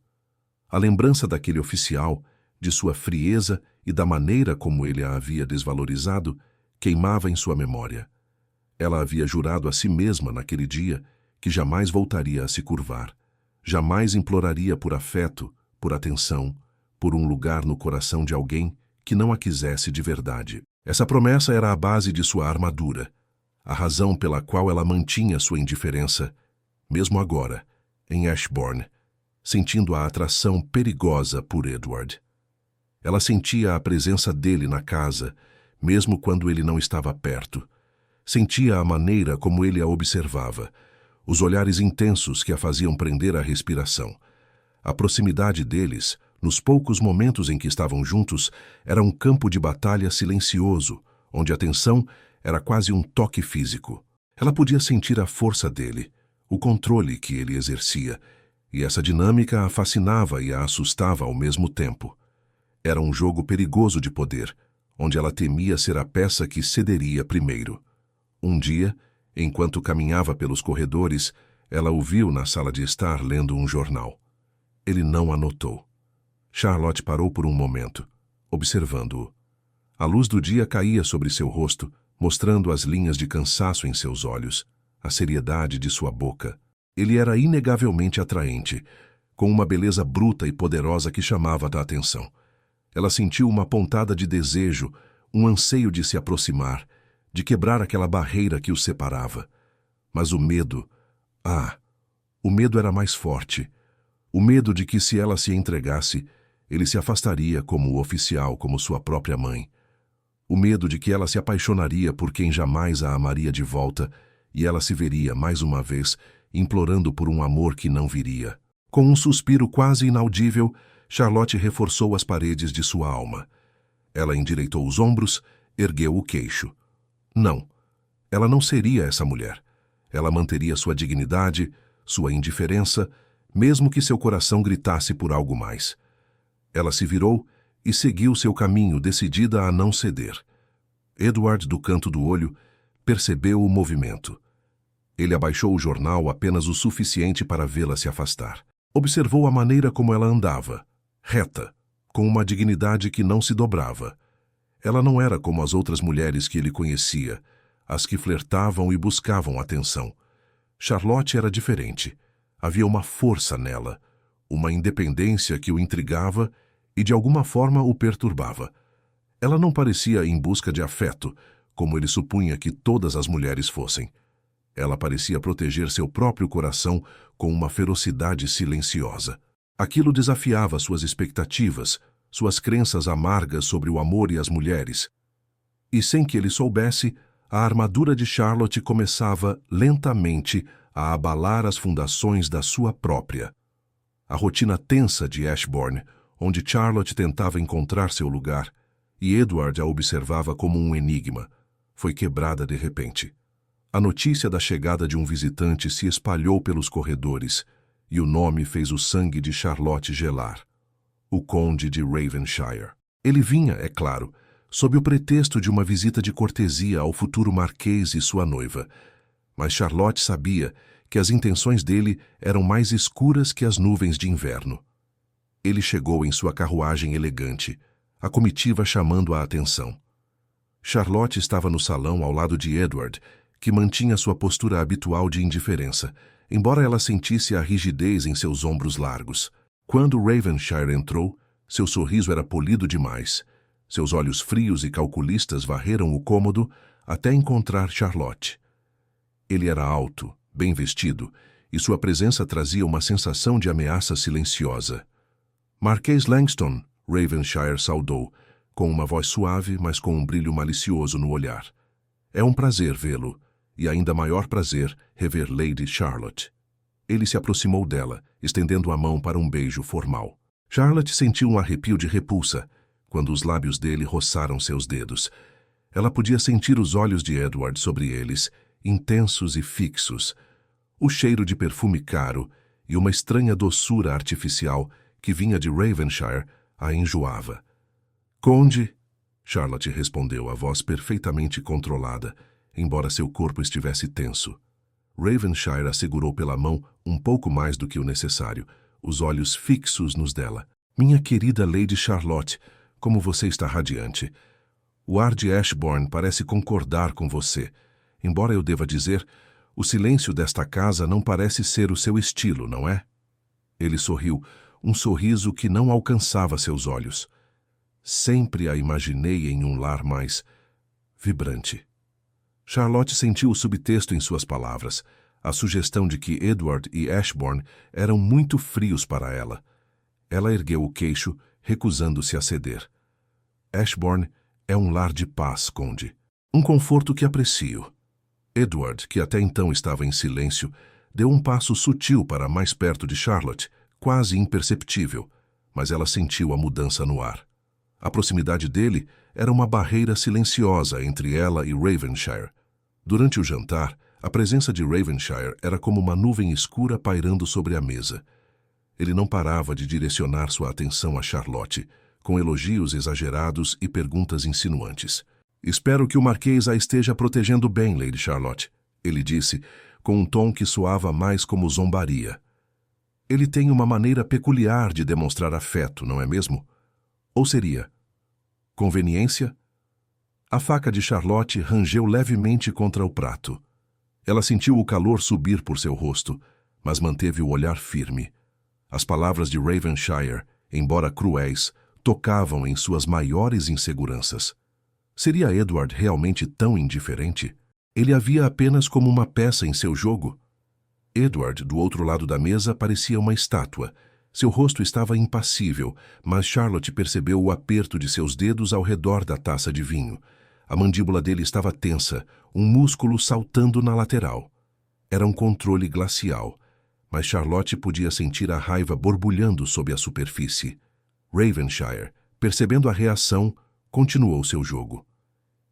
A lembrança daquele oficial, de sua frieza e da maneira como ele a havia desvalorizado, queimava em sua memória. Ela havia jurado a si mesma naquele dia que jamais voltaria a se curvar, jamais imploraria por afeto, por atenção, por um lugar no coração de alguém que não a quisesse de verdade. Essa promessa era a base de sua armadura, a razão pela qual ela mantinha sua indiferença, mesmo agora, em Ashbourne, sentindo a atração perigosa por Edward. Ela sentia a presença dele na casa, mesmo quando ele não estava perto. Sentia a maneira como ele a observava, os olhares intensos que a faziam prender a respiração. A proximidade deles, nos poucos momentos em que estavam juntos, era um campo de batalha silencioso, onde a tensão era quase um toque físico. Ela podia sentir a força dele, o controle que ele exercia, e essa dinâmica a fascinava e a assustava ao mesmo tempo. Era um jogo perigoso de poder, onde ela temia ser a peça que cederia primeiro. Um dia, enquanto caminhava pelos corredores, ela o viu na sala de estar lendo um jornal. Ele não a notou. Charlotte parou por um momento, observando-o. A luz do dia caía sobre seu rosto, mostrando as linhas de cansaço em seus olhos, a seriedade de sua boca. Ele era inegavelmente atraente, com uma beleza bruta e poderosa que chamava a atenção. Ela sentiu uma pontada de desejo, um anseio de se aproximar, de quebrar aquela barreira que os separava. Mas o medo... o medo era mais forte. O medo de que, se ela se entregasse, ele se afastaria como oficial, como sua própria mãe. O medo de que ela se apaixonaria por quem jamais a amaria de volta e ela se veria, mais uma vez, implorando por um amor que não viria. Com um suspiro quase inaudível, Charlotte reforçou as paredes de sua alma. Ela endireitou os ombros, ergueu o queixo. Não, ela não seria essa mulher. Ela manteria sua dignidade, sua indiferença, mesmo que seu coração gritasse por algo mais. Ela se virou e seguiu seu caminho, decidida a não ceder. Edward, do canto do olho, percebeu o movimento. Ele abaixou o jornal apenas o suficiente para vê-la se afastar. Observou a maneira como ela andava, reta, com uma dignidade que não se dobrava. Ela não era como as outras mulheres que ele conhecia, as que flertavam e buscavam atenção. Charlotte era diferente. Havia uma força nela, uma independência que o intrigava e de alguma forma o perturbava. Ela não parecia em busca de afeto, como ele supunha que todas as mulheres fossem. Ela parecia proteger seu próprio coração com uma ferocidade silenciosa. Aquilo desafiava suas expectativas, suas crenças amargas sobre o amor e as mulheres. E sem que ele soubesse, a armadura de Charlotte começava, lentamente, a abalar as fundações da sua própria. A rotina tensa de Ashbourne, onde Charlotte tentava encontrar seu lugar, e Edward a observava como um enigma, foi quebrada de repente. A notícia da chegada de um visitante se espalhou pelos corredores, e o nome fez o sangue de Charlotte gelar. O Conde de Ravenshire. Ele vinha, é claro, sob o pretexto de uma visita de cortesia ao futuro marquês e sua noiva, mas Charlotte sabia que as intenções dele eram mais escuras que as nuvens de inverno. Ele chegou em sua carruagem elegante, a comitiva chamando a atenção. Charlotte estava no salão ao lado de Edward, que mantinha sua postura habitual de indiferença, embora ela sentisse a rigidez em seus ombros largos. Quando Ravenshire entrou, seu sorriso era polido demais. Seus olhos frios e calculistas varreram o cômodo até encontrar Charlotte. Ele era alto, bem vestido, e sua presença trazia uma sensação de ameaça silenciosa. Marquês Langston, Ravenshire saudou, com uma voz suave, mas com um brilho malicioso no olhar. É um prazer vê-lo, e ainda maior prazer rever Lady Charlotte. Ele se aproximou dela, estendendo a mão para um beijo formal. Charlotte sentiu um arrepio de repulsa, quando os lábios dele roçaram seus dedos. Ela podia sentir os olhos de Edward sobre eles, intensos e fixos, o cheiro de perfume caro e uma estranha doçura artificial que vinha de Ravenshire a enjoava. Conde, Charlotte respondeu, a voz perfeitamente controlada, embora seu corpo estivesse tenso. Ravenshire a segurou pela mão um pouco mais do que o necessário, os olhos fixos nos dela. Minha querida Lady Charlotte, como você está radiante. O ar de Ashbourne parece concordar com você. Embora eu deva dizer, o silêncio desta casa não parece ser o seu estilo, não é? Ele sorriu, um sorriso que não alcançava seus olhos. Sempre a imaginei em um lar mais vibrante. Charlotte sentiu o subtexto em suas palavras, a sugestão de que Edward e Ashbourne eram muito frios para ela. Ela ergueu o queixo, recusando-se a ceder. Ashbourne é um lar de paz, Conde. Um conforto que aprecio. Edward, que até então estava em silêncio, deu um passo sutil para mais perto de Charlotte, quase imperceptível, mas ela sentiu a mudança no ar. A proximidade dele era uma barreira silenciosa entre ela e Ravenshire. Durante o jantar, a presença de Ravenshire era como uma nuvem escura pairando sobre a mesa. Ele não parava de direcionar sua atenção a Charlotte, com elogios exagerados e perguntas insinuantes. Espero que o Marquês a esteja protegendo bem, Lady Charlotte, ele disse, com um tom que soava mais como zombaria. Ele tem uma maneira peculiar de demonstrar afeto, não é mesmo? Ou seria conveniência? A faca de Charlotte rangeu levemente contra o prato. Ela sentiu o calor subir por seu rosto, mas manteve o olhar firme. As palavras de Ravenshire, embora cruéis, tocavam em suas maiores inseguranças. Seria Edward realmente tão indiferente? Ele a via apenas como uma peça em seu jogo? Edward, do outro lado da mesa, parecia uma estátua. Seu rosto estava impassível, mas Charlotte percebeu o aperto de seus dedos ao redor da taça de vinho. A mandíbula dele estava tensa, um músculo saltando na lateral. Era um controle glacial, mas Charlotte podia sentir a raiva borbulhando sob a superfície. Ravenshire, percebendo a reação, continuou seu jogo.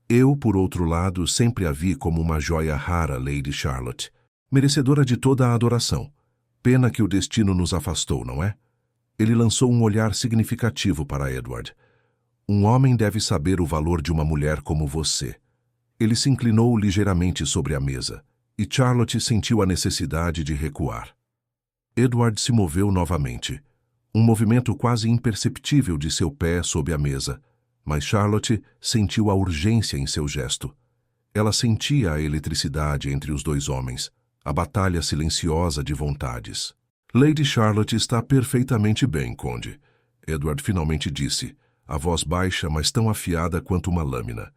Eu, por outro lado, sempre a vi como uma joia rara, Lady Charlotte, merecedora de toda a adoração. Pena que o destino nos afastou, não é? Ele lançou um olhar significativo para Edward. Um homem deve saber o valor de uma mulher como você. Ele se inclinou ligeiramente sobre a mesa, e Charlotte sentiu a necessidade de recuar. Edward se moveu novamente, um movimento quase imperceptível de seu pé sob a mesa, mas Charlotte sentiu a urgência em seu gesto. Ela sentia a eletricidade entre os dois homens, a batalha silenciosa de vontades. Lady Charlotte está perfeitamente bem, Conde, Edward finalmente disse, a voz baixa, mas tão afiada quanto uma lâmina.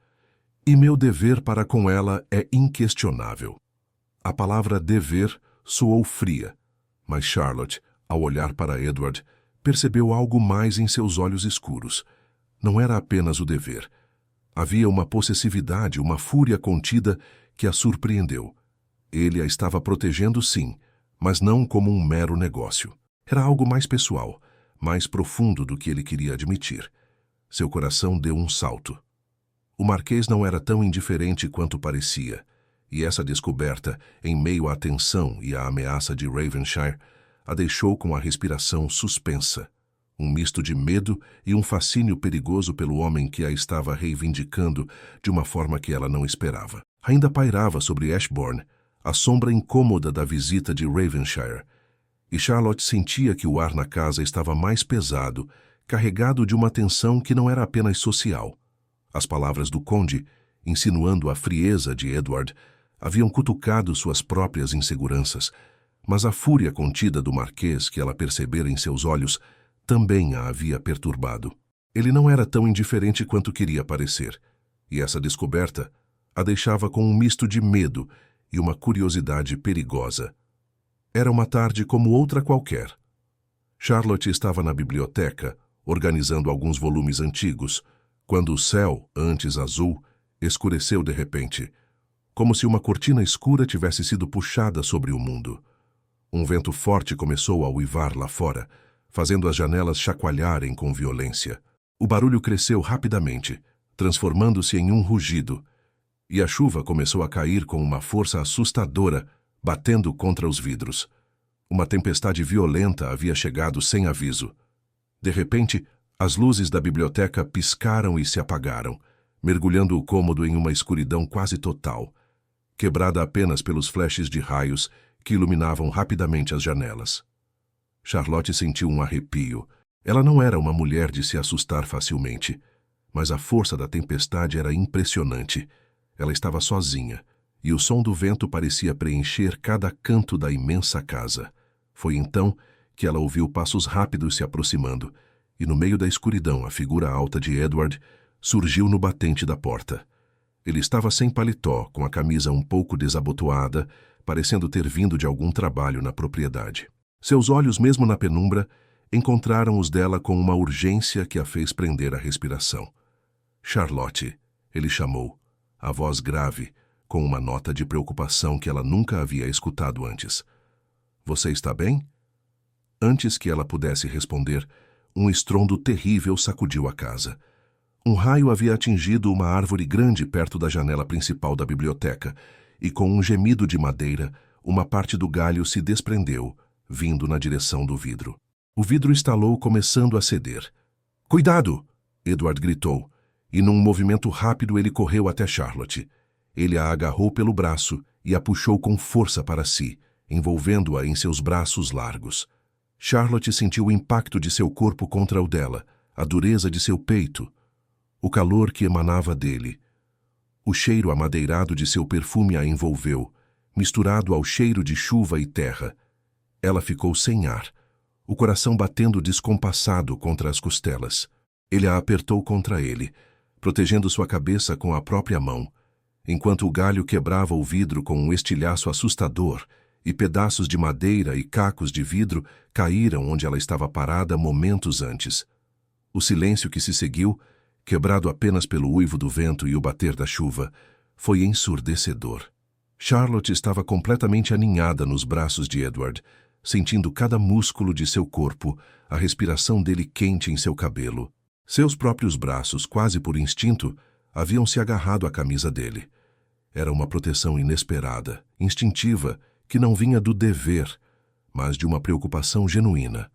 E meu dever para com ela é inquestionável. A palavra dever soou fria, mas Charlotte, ao olhar para Edward, percebeu algo mais em seus olhos escuros. Não era apenas o dever. Havia uma possessividade, uma fúria contida que a surpreendeu. Ele a estava protegendo, sim, mas não como um mero negócio. Era algo mais pessoal, mais profundo do que ele queria admitir. Seu coração deu um salto. O Marquês não era tão indiferente quanto parecia, e essa descoberta, em meio à tensão e à ameaça de Ravenshire, a deixou com a respiração suspensa, um misto de medo e um fascínio perigoso pelo homem que a estava reivindicando de uma forma que ela não esperava. Ainda pairava sobre Ashbourne a sombra incômoda da visita de Ravenshire, e Charlotte sentia que o ar na casa estava mais pesado, carregado de uma tensão que não era apenas social. As palavras do conde, insinuando a frieza de Edward, haviam cutucado suas próprias inseguranças, mas a fúria contida do marquês que ela percebera em seus olhos também a havia perturbado. Ele não era tão indiferente quanto queria parecer, e essa descoberta a deixava com um misto de medo e uma curiosidade perigosa. Era uma tarde como outra qualquer. Charlotte estava na biblioteca, organizando alguns volumes antigos, quando o céu, antes azul, escureceu de repente, como se uma cortina escura tivesse sido puxada sobre o mundo. Um vento forte começou a uivar lá fora, fazendo as janelas chacoalharem com violência. O barulho cresceu rapidamente, transformando-se em um rugido, e a chuva começou a cair com uma força assustadora, batendo contra os vidros. Uma tempestade violenta havia chegado sem aviso. De repente, as luzes da biblioteca piscaram e se apagaram, mergulhando o cômodo em uma escuridão quase total, quebrada apenas pelos flashes de raios que iluminavam rapidamente as janelas. Charlotte sentiu um arrepio. Ela não era uma mulher de se assustar facilmente, mas a força da tempestade era impressionante. Ela estava sozinha, e o som do vento parecia preencher cada canto da imensa casa. Foi então que ela ouviu passos rápidos se aproximando, e no meio da escuridão a figura alta de Edward surgiu no batente da porta. Ele estava sem paletó, com a camisa um pouco desabotoada, parecendo ter vindo de algum trabalho na propriedade. Seus olhos, mesmo na penumbra, encontraram os dela com uma urgência que a fez prender a respiração. Charlotte, ele chamou, a voz grave, com uma nota de preocupação que ela nunca havia escutado antes. Você está bem? Antes que ela pudesse responder, um estrondo terrível sacudiu a casa. Um raio havia atingido uma árvore grande perto da janela principal da biblioteca, e com um gemido de madeira, uma parte do galho se desprendeu, vindo na direção do vidro. O vidro estalou, começando a ceder. Cuidado! Edward gritou, e num movimento rápido ele correu até Charlotte. Ele a agarrou pelo braço e a puxou com força para si, envolvendo-a em seus braços largos. Charlotte sentiu o impacto de seu corpo contra o dela, a dureza de seu peito, o calor que emanava dele. O cheiro amadeirado de seu perfume a envolveu, misturado ao cheiro de chuva e terra. Ela ficou sem ar, o coração batendo descompassado contra as costelas. Ele a apertou contra ele, protegendo sua cabeça com a própria mão, enquanto o galho quebrava o vidro com um estilhaço assustador e pedaços de madeira e cacos de vidro caíram onde ela estava parada momentos antes. O silêncio que se seguiu, quebrado apenas pelo uivo do vento e o bater da chuva, foi ensurdecedor. Charlotte estava completamente aninhada nos braços de Edward, sentindo cada músculo de seu corpo, a respiração dele quente em seu cabelo. Seus próprios braços, quase por instinto, haviam se agarrado à camisa dele. Era uma proteção inesperada, instintiva, que não vinha do dever, mas de uma preocupação genuína.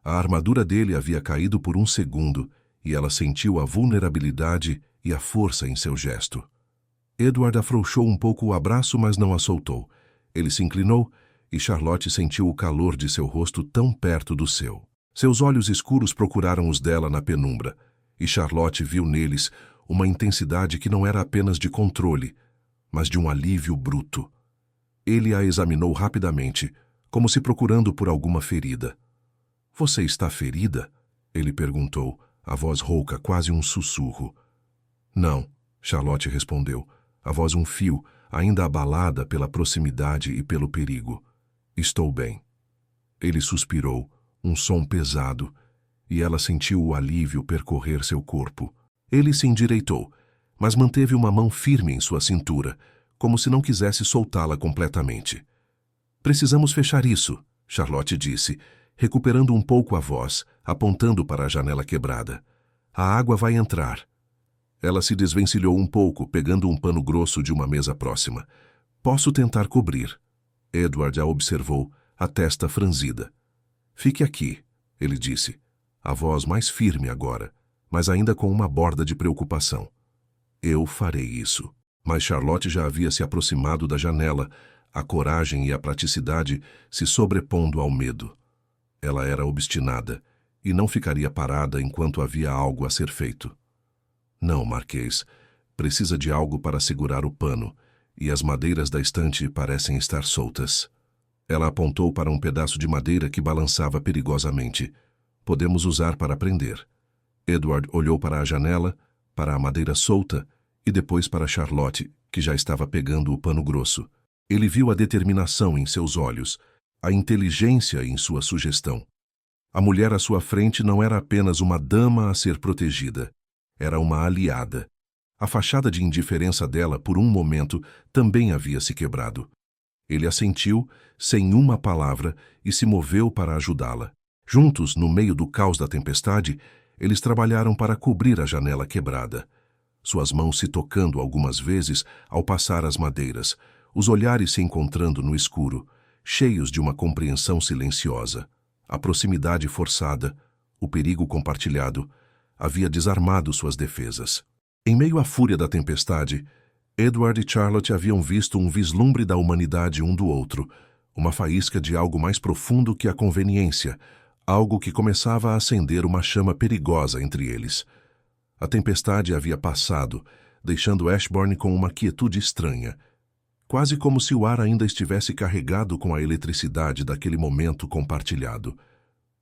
A armadura dele havia caído por um segundo e ela sentiu a vulnerabilidade e a força em seu gesto. Edward afrouxou um pouco o abraço, mas não a soltou. Ele se inclinou e Charlotte sentiu o calor de seu rosto tão perto do seu. Seus olhos escuros procuraram os dela na penumbra, e Charlotte viu neles uma intensidade que não era apenas de controle, mas de um alívio bruto. Ele a examinou rapidamente, como se procurando por alguma ferida. — Você está ferida? Ele perguntou, a voz rouca, quase um sussurro. — Não, Charlotte respondeu, a voz um fio, ainda abalada pela proximidade e pelo perigo. — Estou bem. Ele suspirou, um som pesado, e ela sentiu o alívio percorrer seu corpo. Ele se endireitou, mas manteve uma mão firme em sua cintura, como se não quisesse soltá-la completamente. — Precisamos fechar isso, Charlotte disse, recuperando um pouco a voz, apontando para a janela quebrada. — A água vai entrar. Ela se desvencilhou um pouco, pegando um pano grosso de uma mesa próxima. — Posso tentar cobrir. Edward a observou, a testa franzida. — Fique aqui, ele disse, a voz mais firme agora, mas ainda com uma borda de preocupação. — Eu farei isso. Mas Charlotte já havia se aproximado da janela, a coragem e a praticidade se sobrepondo ao medo. Ela era obstinada e não ficaria parada enquanto havia algo a ser feito. — Não, Marquês. Precisa de algo para segurar o pano, e as madeiras da estante parecem estar soltas. Ela apontou para um pedaço de madeira que balançava perigosamente. — Podemos usar para prender. Edward olhou para a janela, para a madeira solta, e depois para Charlotte, que já estava pegando o pano grosso. Ele viu a determinação em seus olhos, a inteligência em sua sugestão. A mulher à sua frente não era apenas uma dama a ser protegida, era uma aliada. A fachada de indiferença dela, por um momento, também havia se quebrado. Ele assentiu, sem uma palavra, e se moveu para ajudá-la. Juntos, no meio do caos da tempestade, eles trabalharam para cobrir a janela quebrada. Suas mãos se tocando algumas vezes ao passar as madeiras, os olhares se encontrando no escuro, cheios de uma compreensão silenciosa. A proximidade forçada, o perigo compartilhado, havia desarmado suas defesas. Em meio à fúria da tempestade, Edward e Charlotte haviam visto um vislumbre da humanidade um do outro, uma faísca de algo mais profundo que a conveniência, algo que começava a acender uma chama perigosa entre eles. A tempestade havia passado, deixando Ashbourne com uma quietude estranha, quase como se o ar ainda estivesse carregado com a eletricidade daquele momento compartilhado.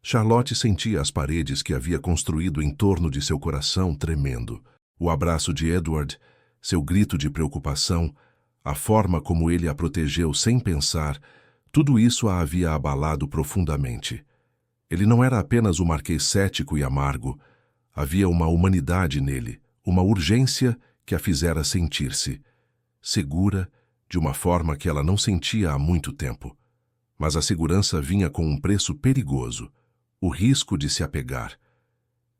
Charlotte sentia as paredes que havia construído em torno de seu coração tremendo. O abraço de Edward, seu grito de preocupação, a forma como ele a protegeu sem pensar, tudo isso a havia abalado profundamente. Ele não era apenas o Marquês cético e amargo. Havia uma humanidade nele, uma urgência que a fizera sentir-se segura, de uma forma que ela não sentia há muito tempo. Mas a segurança vinha com um preço perigoso, o risco de se apegar.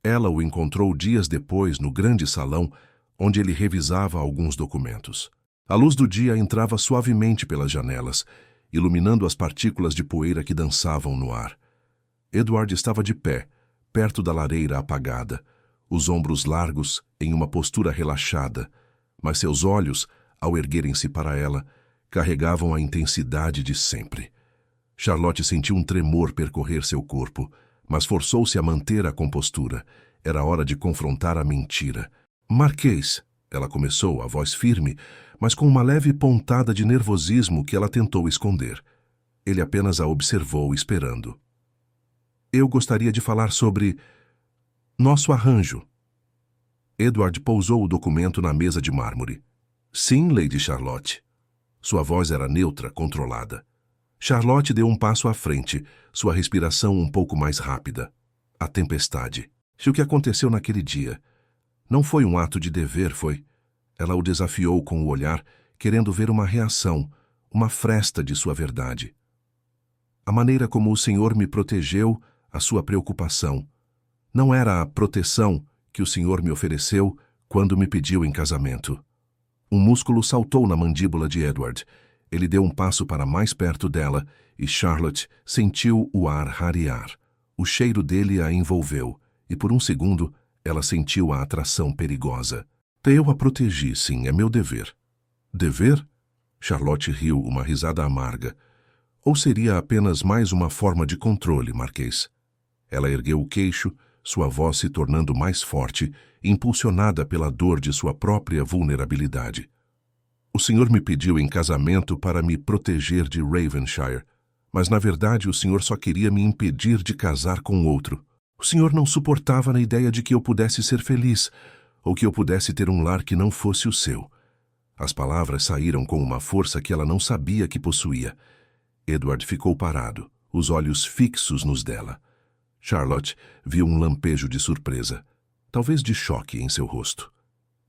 Ela o encontrou dias depois no grande salão, onde ele revisava alguns documentos. A luz do dia entrava suavemente pelas janelas, iluminando as partículas de poeira que dançavam no ar. Edward estava de pé, perto da lareira apagada, os ombros largos em uma postura relaxada, mas seus olhos, ao erguerem-se para ela, carregavam a intensidade de sempre. Charlotte sentiu um tremor percorrer seu corpo, mas forçou-se a manter a compostura. Era hora de confrontar a mentira. — Marquês, ela começou, a voz firme, mas com uma leve pontada de nervosismo que ela tentou esconder. Ele apenas a observou, esperando. — Eu gostaria de falar sobre nosso arranjo. Edward pousou o documento na mesa de mármore. Sim, Lady Charlotte. Sua voz era neutra, controlada. Charlotte deu um passo à frente, sua respiração um pouco mais rápida. A tempestade. Se o que aconteceu naquele dia não foi um ato de dever, foi. Ela o desafiou com o olhar, querendo ver uma reação, uma fresta de sua verdade. A maneira como o Senhor me protegeu, a sua preocupação. Não era a proteção que o Senhor me ofereceu quando me pediu em casamento. Um músculo saltou na mandíbula de Edward. Ele deu um passo para mais perto dela e Charlotte sentiu o ar rarear. O cheiro dele a envolveu e por um segundo ela sentiu a atração perigosa. Eu a protegi, sim, é meu dever. Dever? Charlotte riu, uma risada amarga. Ou seria apenas mais uma forma de controle, Marquês? Ela ergueu o queixo, sua voz se tornando mais forte, impulsionada pela dor de sua própria vulnerabilidade. O senhor me pediu em casamento para me proteger de Ravenshire, mas na verdade o senhor só queria me impedir de casar com outro. O senhor não suportava na ideia de que eu pudesse ser feliz, ou que eu pudesse ter um lar que não fosse o seu. As palavras saíram com uma força que ela não sabia que possuía. Edward ficou parado, os olhos fixos nos dela. Charlotte viu um lampejo de surpresa, talvez de choque em seu rosto.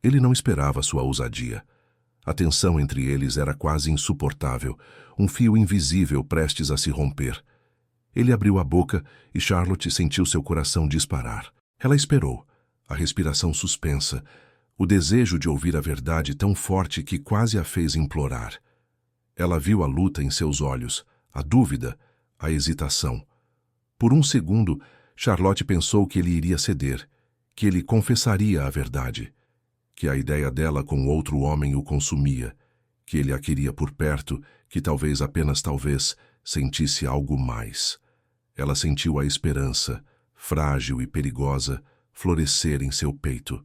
Ele não esperava sua ousadia. A tensão entre eles era quase insuportável, um fio invisível prestes a se romper. Ele abriu a boca e Charlotte sentiu seu coração disparar. Ela esperou, a respiração suspensa, o desejo de ouvir a verdade tão forte que quase a fez implorar. Ela viu a luta em seus olhos, a dúvida, a hesitação. Por um segundo, Charlotte pensou que ele iria ceder, que ele confessaria a verdade, que a ideia dela com outro homem o consumia, que ele a queria por perto, que talvez, apenas talvez, sentisse algo mais. Ela sentiu a esperança, frágil e perigosa, florescer em seu peito.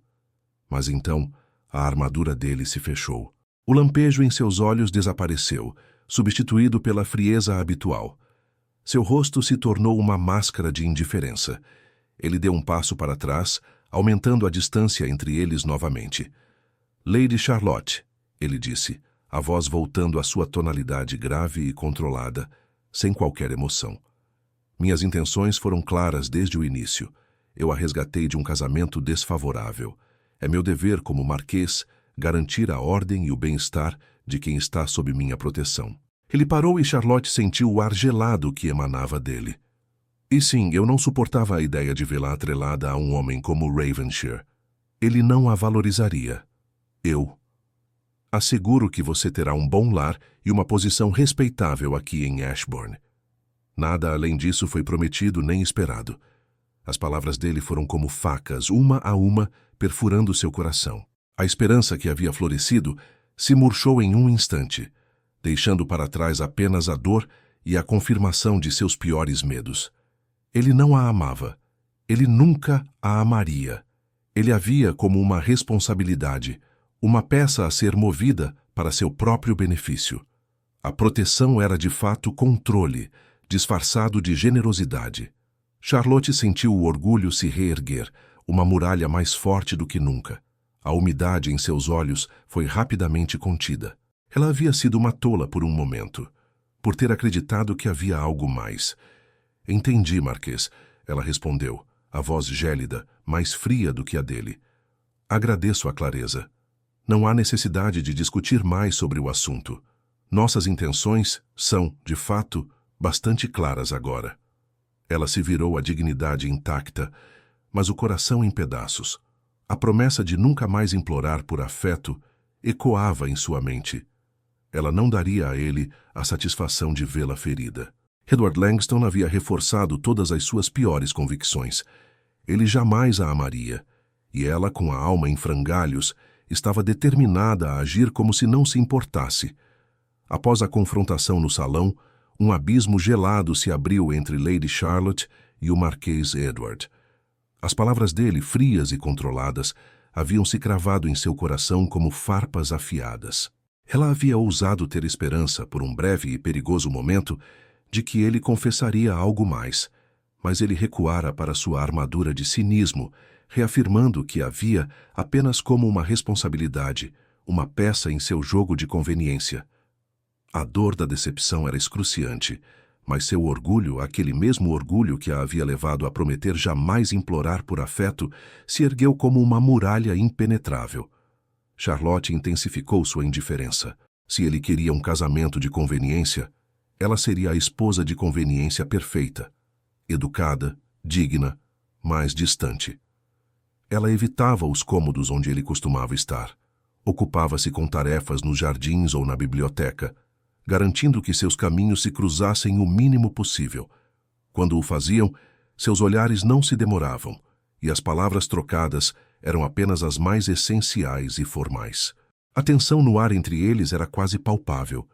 Mas então, a armadura dele se fechou. O lampejo em seus olhos desapareceu, substituído pela frieza habitual. Seu rosto se tornou uma máscara de indiferença. Ele deu um passo para trás, aumentando a distância entre eles novamente. Lady Charlotte, ele disse, a voz voltando à sua tonalidade grave e controlada, sem qualquer emoção. Minhas intenções foram claras desde o início. Eu a resgatei de um casamento desfavorável. É meu dever como marquês garantir a ordem e o bem-estar de quem está sob minha proteção. Ele parou e Charlotte sentiu o ar gelado que emanava dele. E sim, eu não suportava a ideia de vê-la atrelada a um homem como Ravenshire. Ele não a valorizaria. Eu asseguro que você terá um bom lar e uma posição respeitável aqui em Ashbourne. Nada além disso foi prometido nem esperado. As palavras dele foram como facas, uma a uma, perfurando seu coração. A esperança que havia florescido se murchou em um instante, deixando para trás apenas a dor e a confirmação de seus piores medos. Ele não a amava. Ele nunca a amaria. Ele a via como uma responsabilidade, uma peça a ser movida para seu próprio benefício. A proteção era de fato controle, disfarçado de generosidade. Charlotte sentiu o orgulho se reerguer, uma muralha mais forte do que nunca. A umidade em seus olhos foi rapidamente contida. Ela havia sido uma tola por um momento, por ter acreditado que havia algo mais. Entendi, Marquês, ela respondeu, a voz gélida, mais fria do que a dele. Agradeço a clareza. Não há necessidade de discutir mais sobre o assunto. Nossas intenções são, de fato, bastante claras agora. Ela se virou a dignidade intacta, mas o coração em pedaços. A promessa de nunca mais implorar por afeto ecoava em sua mente. Ela não daria a ele a satisfação de vê-la ferida. Edward Langston havia reforçado todas as suas piores convicções. Ele jamais a amaria, e ela, com a alma em frangalhos, estava determinada a agir como se não se importasse. Após a confrontação no salão, um abismo gelado se abriu entre Lady Charlotte e o Marquês Edward. As palavras dele, frias e controladas, haviam se cravado em seu coração como farpas afiadas. Ela havia ousado ter esperança, por um breve e perigoso momento, de que ele confessaria algo mais, mas ele recuara para sua armadura de cinismo, reafirmando que a via apenas como uma responsabilidade, uma peça em seu jogo de conveniência. A dor da decepção era excruciante, mas seu orgulho, aquele mesmo orgulho que a havia levado a prometer jamais implorar por afeto, se ergueu como uma muralha impenetrável. Charlotte intensificou sua indiferença. Se ele queria um casamento de conveniência, ela seria a esposa de conveniência perfeita, educada, digna, mas distante. Ela evitava os cômodos onde ele costumava estar. Ocupava-se com tarefas nos jardins ou na biblioteca, garantindo que seus caminhos se cruzassem o mínimo possível. Quando o faziam, seus olhares não se demoravam, e as palavras trocadas eram apenas as mais essenciais e formais. A tensão no ar entre eles era quase palpável,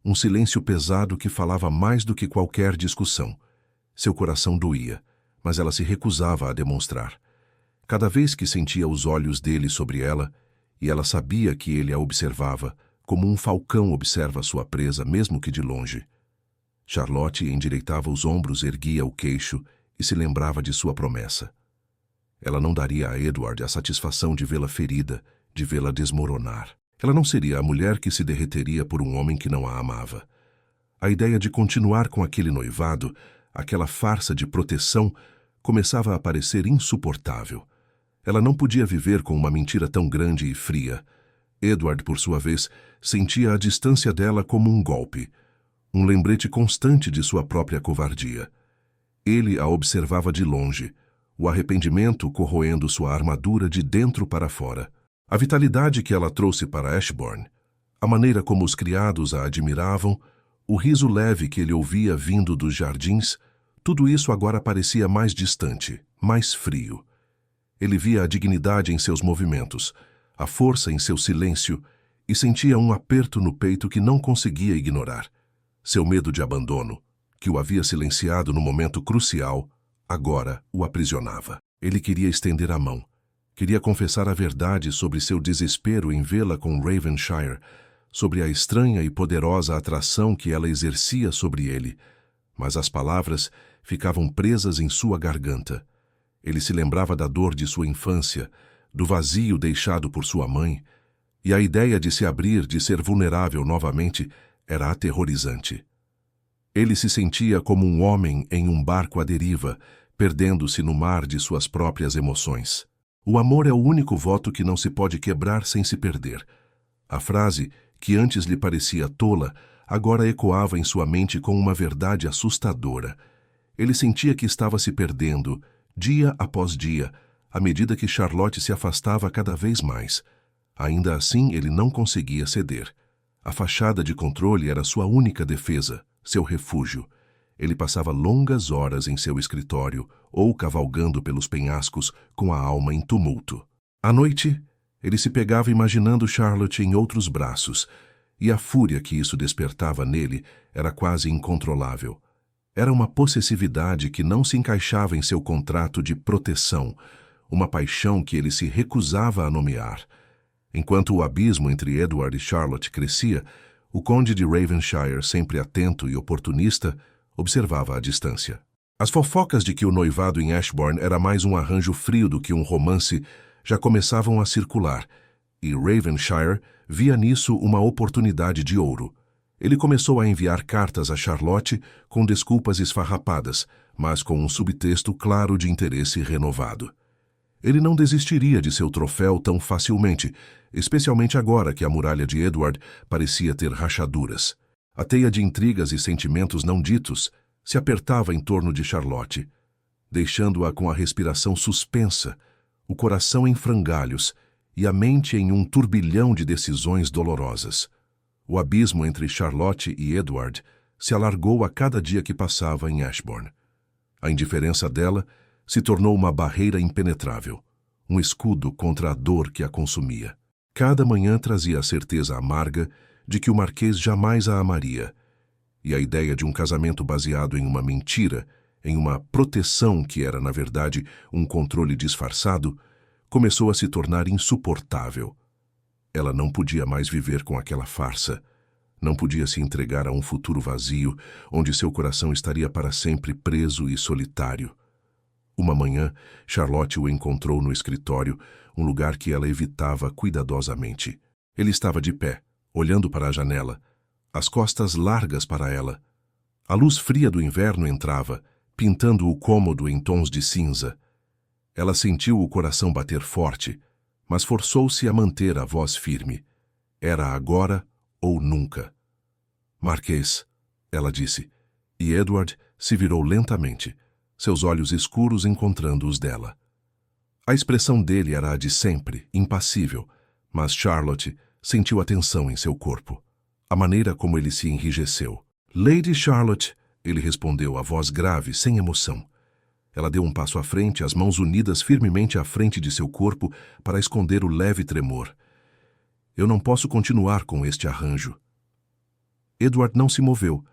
um silêncio pesado que falava mais do que qualquer discussão. Seu coração doía, mas ela se recusava a demonstrar. Cada vez que sentia os olhos dele sobre ela, e ela sabia que ele a observava, como um falcão observa sua presa, mesmo que de longe. Charlotte endireitava os ombros, erguia o queixo e se lembrava de sua promessa. Ela não daria a Edward a satisfação de vê-la ferida, de vê-la desmoronar. Ela não seria a mulher que se derreteria por um homem que não a amava. A ideia de continuar com aquele noivado, aquela farsa de proteção, começava a parecer insuportável. Ela não podia viver com uma mentira tão grande e fria. Edward, por sua vez, sentia a distância dela como um golpe, um lembrete constante de sua própria covardia. Ele a observava de longe, o arrependimento corroendo sua armadura de dentro para fora. A vitalidade que ela trouxe para Ashbourne, a maneira como os criados a admiravam, o riso leve que ele ouvia vindo dos jardins, tudo isso agora parecia mais distante, mais frio. Ele via a dignidade em seus movimentos, a força em seu silêncio, e sentia um aperto no peito que não conseguia ignorar. Seu medo de abandono, que o havia silenciado no momento crucial, agora o aprisionava. Ele queria estender a mão. Queria confessar a verdade sobre seu desespero em vê-la com Ravenshire, sobre a estranha e poderosa atração que ela exercia sobre ele, mas as palavras ficavam presas em sua garganta. Ele se lembrava da dor de sua infância, do vazio deixado por sua mãe, e a ideia de se abrir, de ser vulnerável novamente, era aterrorizante. Ele se sentia como um homem em um barco à deriva, perdendo-se no mar de suas próprias emoções. O amor é o único voto que não se pode quebrar sem se perder. A frase, que antes lhe parecia tola, agora ecoava em sua mente com uma verdade assustadora. Ele sentia que estava se perdendo, dia após dia, à medida que Charlotte se afastava cada vez mais. Ainda assim, ele não conseguia ceder. A fachada de controle era sua única defesa, seu refúgio. Ele passava longas horas em seu escritório ou cavalgando pelos penhascos com a alma em tumulto. À noite, ele se pegava imaginando Charlotte em outros braços, e a fúria que isso despertava nele era quase incontrolável. Era uma possessividade que não se encaixava em seu contrato de proteção, uma paixão que ele se recusava a nomear. Enquanto o abismo entre Edward e Charlotte crescia, o conde de Ravenshire, sempre atento e oportunista, observava à distância. As fofocas de que o noivado em Ashbourne era mais um arranjo frio do que um romance já começavam a circular, e Ravenshire via nisso uma oportunidade de ouro. Ele começou a enviar cartas a Charlotte com desculpas esfarrapadas, mas com um subtexto claro de interesse renovado. Ele não desistiria de seu troféu tão facilmente, especialmente agora que a muralha de Edward parecia ter rachaduras. A teia de intrigas e sentimentos não ditos se apertava em torno de Charlotte, deixando-a com a respiração suspensa, o coração em frangalhos e a mente em um turbilhão de decisões dolorosas. O abismo entre Charlotte e Edward se alargou a cada dia que passava em Ashbourne. A indiferença dela se tornou uma barreira impenetrável, um escudo contra a dor que a consumia. Cada manhã trazia a certeza amarga de que o Marquês jamais a amaria, e a ideia de um casamento baseado em uma mentira, em uma proteção que era, na verdade, um controle disfarçado, começou a se tornar insuportável. Ela não podia mais viver com aquela farsa, não podia se entregar a um futuro vazio, onde seu coração estaria para sempre preso e solitário. Uma manhã, Charlotte o encontrou no escritório, um lugar que ela evitava cuidadosamente. Ele estava de pé, olhando para a janela, as costas largas para ela. A luz fria do inverno entrava, pintando o cômodo em tons de cinza. Ela sentiu o coração bater forte, mas forçou-se a manter a voz firme. Era agora ou nunca. Marquês, ela disse, e Edward se virou lentamente, seus olhos escuros encontrando os dela. A expressão dele era a de sempre, impassível, mas Charlotte sentiu a tensão em seu corpo. A maneira como ele se enrijeceu. Lady Charlotte, ele respondeu, a voz grave, sem emoção. Ela deu um passo à frente, as mãos unidas firmemente à frente de seu corpo para esconder o leve tremor. Eu não posso continuar com este arranjo. Edward não se moveu,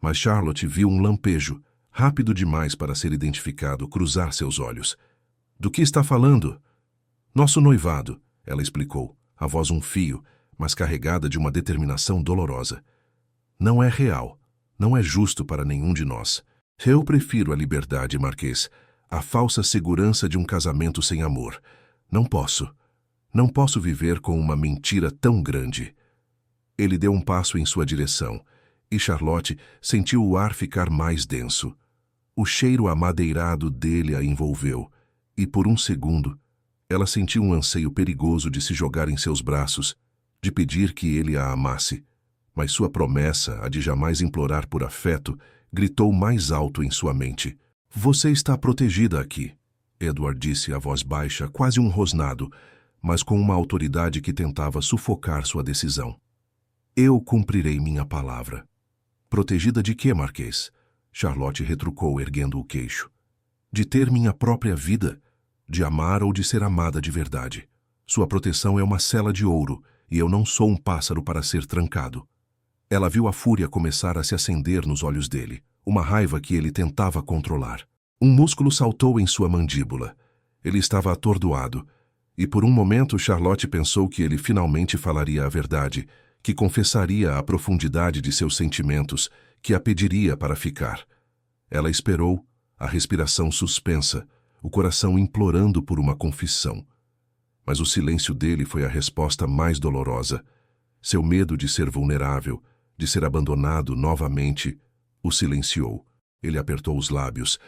mas Charlotte viu um lampejo, rápido demais para ser identificado, cruzar seus olhos. Do que está falando? Nosso noivado, ela explicou, a voz um fio, mas carregada de uma determinação dolorosa. Não é real, não é justo para nenhum de nós. Eu prefiro a liberdade, Marquês, a falsa segurança de um casamento sem amor. Não posso. Não posso viver com uma mentira tão grande. Ele deu um passo em sua direção, e Charlotte sentiu o ar ficar mais denso. O cheiro amadeirado dele a envolveu, e por um segundo, ela sentiu um anseio perigoso de se jogar em seus braços, de pedir que ele a amasse. Mas sua promessa, a de jamais implorar por afeto, gritou mais alto em sua mente. Você está protegida aqui, Edward disse a voz baixa, quase um rosnado, mas com uma autoridade que tentava sufocar sua decisão. Eu cumprirei minha palavra. Protegida de quê, Marquês? Charlotte retrucou, erguendo o queixo. De ter minha própria vida, de amar ou de ser amada de verdade. Sua proteção é uma sela de ouro, e eu não sou um pássaro para ser trancado. Ela viu a fúria começar a se acender nos olhos dele, uma raiva que ele tentava controlar. Um músculo saltou em sua mandíbula. Ele estava atordoado, e por um momento Charlotte pensou que ele finalmente falaria a verdade, que confessaria a profundidade de seus sentimentos, que a pediria para ficar. Ela esperou, a respiração suspensa, o coração implorando por uma confissão. Mas o silêncio dele foi a resposta mais dolorosa. Seu medo de ser vulnerável, de ser abandonado novamente, o silenciou. Ele apertou os lábios,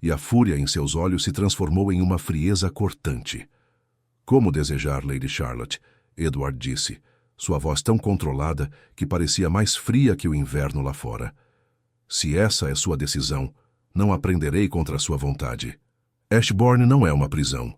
e a fúria em seus olhos se transformou em uma frieza cortante. Como desejar, Lady Charlotte, Edward disse, sua voz tão controlada que parecia mais fria que o inverno lá fora. Se essa é sua decisão, não aprenderei contra sua vontade. Ashbourne não é uma prisão.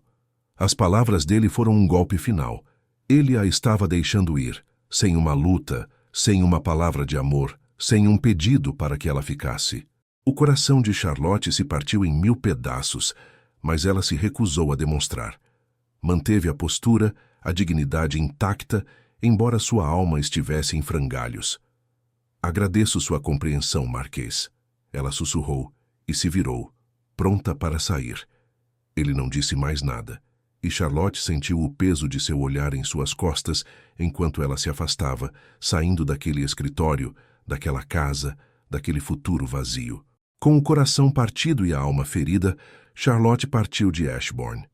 As palavras dele foram um golpe final. Ele a estava deixando ir, sem uma luta, sem uma palavra de amor, sem um pedido para que ela ficasse. O coração de Charlotte se partiu em 1000 pedaços, mas ela se recusou a demonstrar. Manteve a postura, a dignidade intacta, embora sua alma estivesse em frangalhos. Agradeço sua compreensão, Marquês. Ela sussurrou e se virou, pronta para sair. Ele não disse mais nada, e Charlotte sentiu o peso de seu olhar em suas costas enquanto ela se afastava, saindo daquele escritório, daquela casa, daquele futuro vazio. Com o coração partido e a alma ferida, Charlotte partiu de Ashbourne.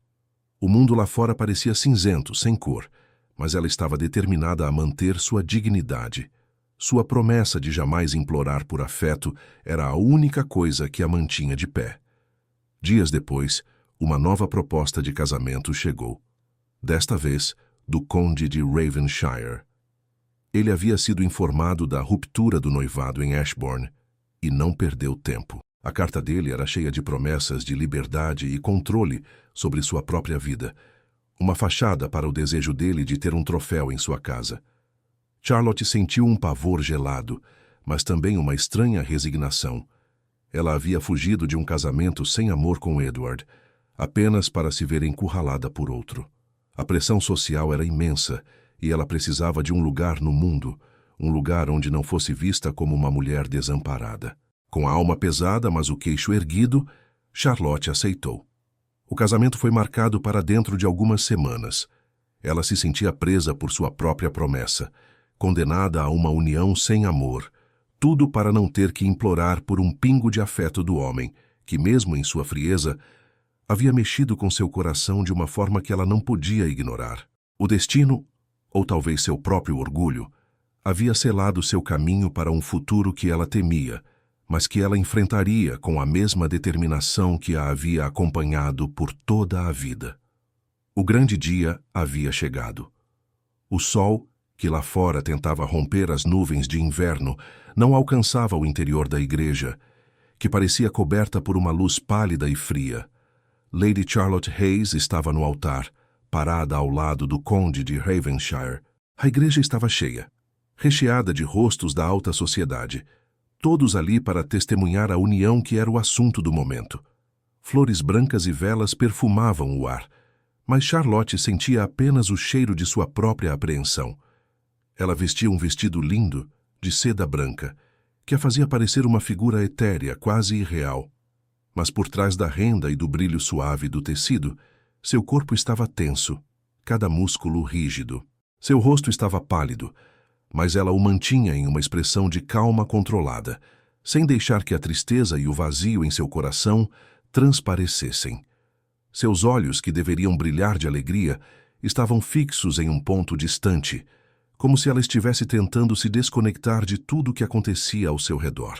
O mundo lá fora parecia cinzento, sem cor, mas ela estava determinada a manter sua dignidade. Sua promessa de jamais implorar por afeto era a única coisa que a mantinha de pé. Dias depois, uma nova proposta de casamento chegou. Desta vez, do conde de Ravenshire. Ele havia sido informado da ruptura do noivado em Ashbourne e não perdeu tempo. A carta dele era cheia de promessas de liberdade e controle sobre sua própria vida, uma fachada para o desejo dele de ter um troféu em sua casa. Charlotte sentiu um pavor gelado, mas também uma estranha resignação. Ela havia fugido de um casamento sem amor com Edward, apenas para se ver encurralada por outro. A pressão social era imensa e ela precisava de um lugar no mundo, um lugar onde não fosse vista como uma mulher desamparada. Com a alma pesada, mas o queixo erguido, Charlotte aceitou. O casamento foi marcado para dentro de algumas semanas. Ela se sentia presa por sua própria promessa, condenada a uma união sem amor, tudo para não ter que implorar por um pingo de afeto do homem, que mesmo em sua frieza, Havia mexido com seu coração de uma forma que ela não podia ignorar. O destino, ou talvez seu próprio orgulho, havia selado seu caminho para um futuro que ela temia, mas que ela enfrentaria com a mesma determinação que a havia acompanhado por toda a vida. O grande dia havia chegado. O sol, que lá fora tentava romper as nuvens de inverno, não alcançava o interior da igreja, que parecia coberta por uma luz pálida e fria. Lady Charlotte Hayes estava no altar, parada ao lado do conde de Ravenshire. A igreja estava cheia, recheada de rostos da alta sociedade, todos ali para testemunhar a união que era o assunto do momento. Flores brancas e velas perfumavam o ar, mas Charlotte sentia apenas o cheiro de sua própria apreensão. Ela vestia um vestido lindo, de seda branca, que a fazia parecer uma figura etérea, quase irreal. Mas por trás da renda e do brilho suave do tecido, seu corpo estava tenso, cada músculo rígido. Seu rosto estava pálido, mas ela o mantinha em uma expressão de calma controlada, sem deixar que a tristeza e o vazio em seu coração transparecessem. Seus olhos, que deveriam brilhar de alegria, estavam fixos em um ponto distante, como se ela estivesse tentando se desconectar de tudo o que acontecia ao seu redor.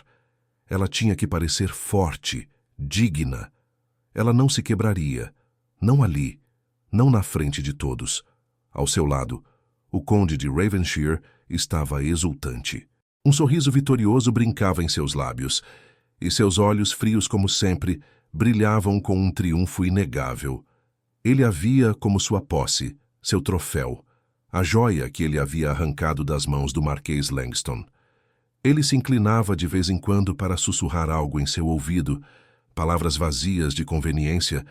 Ela tinha que parecer forte, digna. Ela não se quebraria, não ali, não na frente de todos. Ao seu lado, o conde de Ravenshire estava exultante. Um sorriso vitorioso brincava em seus lábios, e seus olhos, frios como sempre, brilhavam com um triunfo inegável. Ele a via como sua posse, seu troféu, a joia que ele havia arrancado das mãos do Marquês Langston. Ele se inclinava de vez em quando para sussurrar algo em seu ouvido, palavras vazias de conveniência,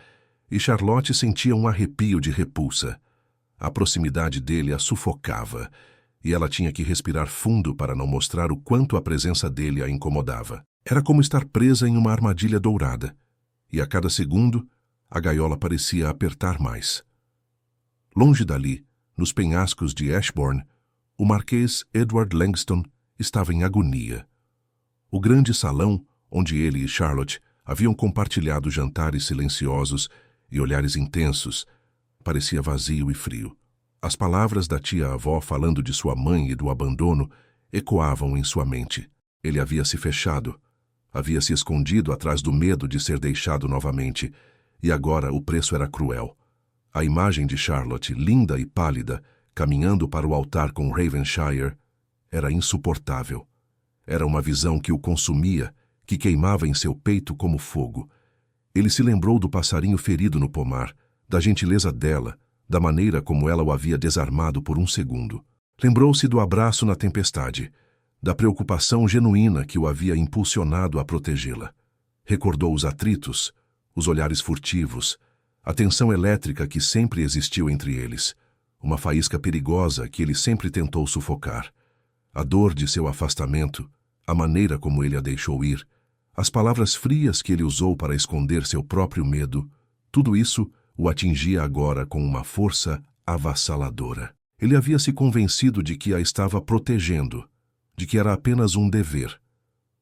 e Charlotte sentia um arrepio de repulsa. A proximidade dele a sufocava, e ela tinha que respirar fundo para não mostrar o quanto a presença dele a incomodava. Era como estar presa em uma armadilha dourada, e a cada segundo, a gaiola parecia apertar mais. Longe dali, nos penhascos de Ashbourne, o Marquês Edward Langston estava em agonia. O grande salão, onde ele e Charlotte haviam compartilhado jantares silenciosos e olhares intensos, parecia vazio e frio. As palavras da tia-avó falando de sua mãe e do abandono ecoavam em sua mente. Ele havia se fechado, havia se escondido atrás do medo de ser deixado novamente, e agora o preço era cruel. A imagem de Charlotte, linda e pálida, caminhando para o altar com Ravenshire, era insuportável. Era uma visão que o consumia, que queimava em seu peito como fogo. Ele se lembrou do passarinho ferido no pomar, da gentileza dela, da maneira como ela o havia desarmado por um segundo. Lembrou-se do abraço na tempestade, da preocupação genuína que o havia impulsionado a protegê-la. Recordou os atritos, os olhares furtivos, a tensão elétrica que sempre existiu entre eles, uma faísca perigosa que ele sempre tentou sufocar, a dor de seu afastamento, a maneira como ele a deixou ir, as palavras frias que ele usou para esconder seu próprio medo, tudo isso o atingia agora com uma força avassaladora. Ele havia se convencido de que a estava protegendo, de que era apenas um dever.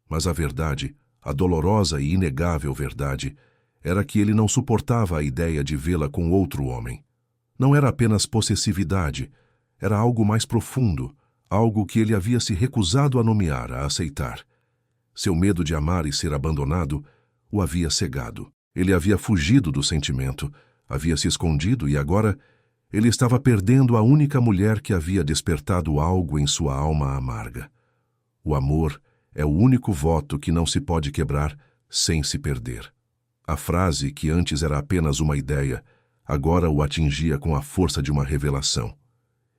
Mas a verdade, a dolorosa e inegável verdade, era que ele não suportava a ideia de vê-la com outro homem. Não era apenas possessividade, era algo mais profundo, algo que ele havia se recusado a nomear, a aceitar. Seu medo de amar e ser abandonado o havia cegado. Ele havia fugido do sentimento, havia se escondido e agora ele estava perdendo a única mulher que havia despertado algo em sua alma amarga. O amor é o único voto que não se pode quebrar sem se perder. A frase, que antes era apenas uma ideia, agora o atingia com a força de uma revelação.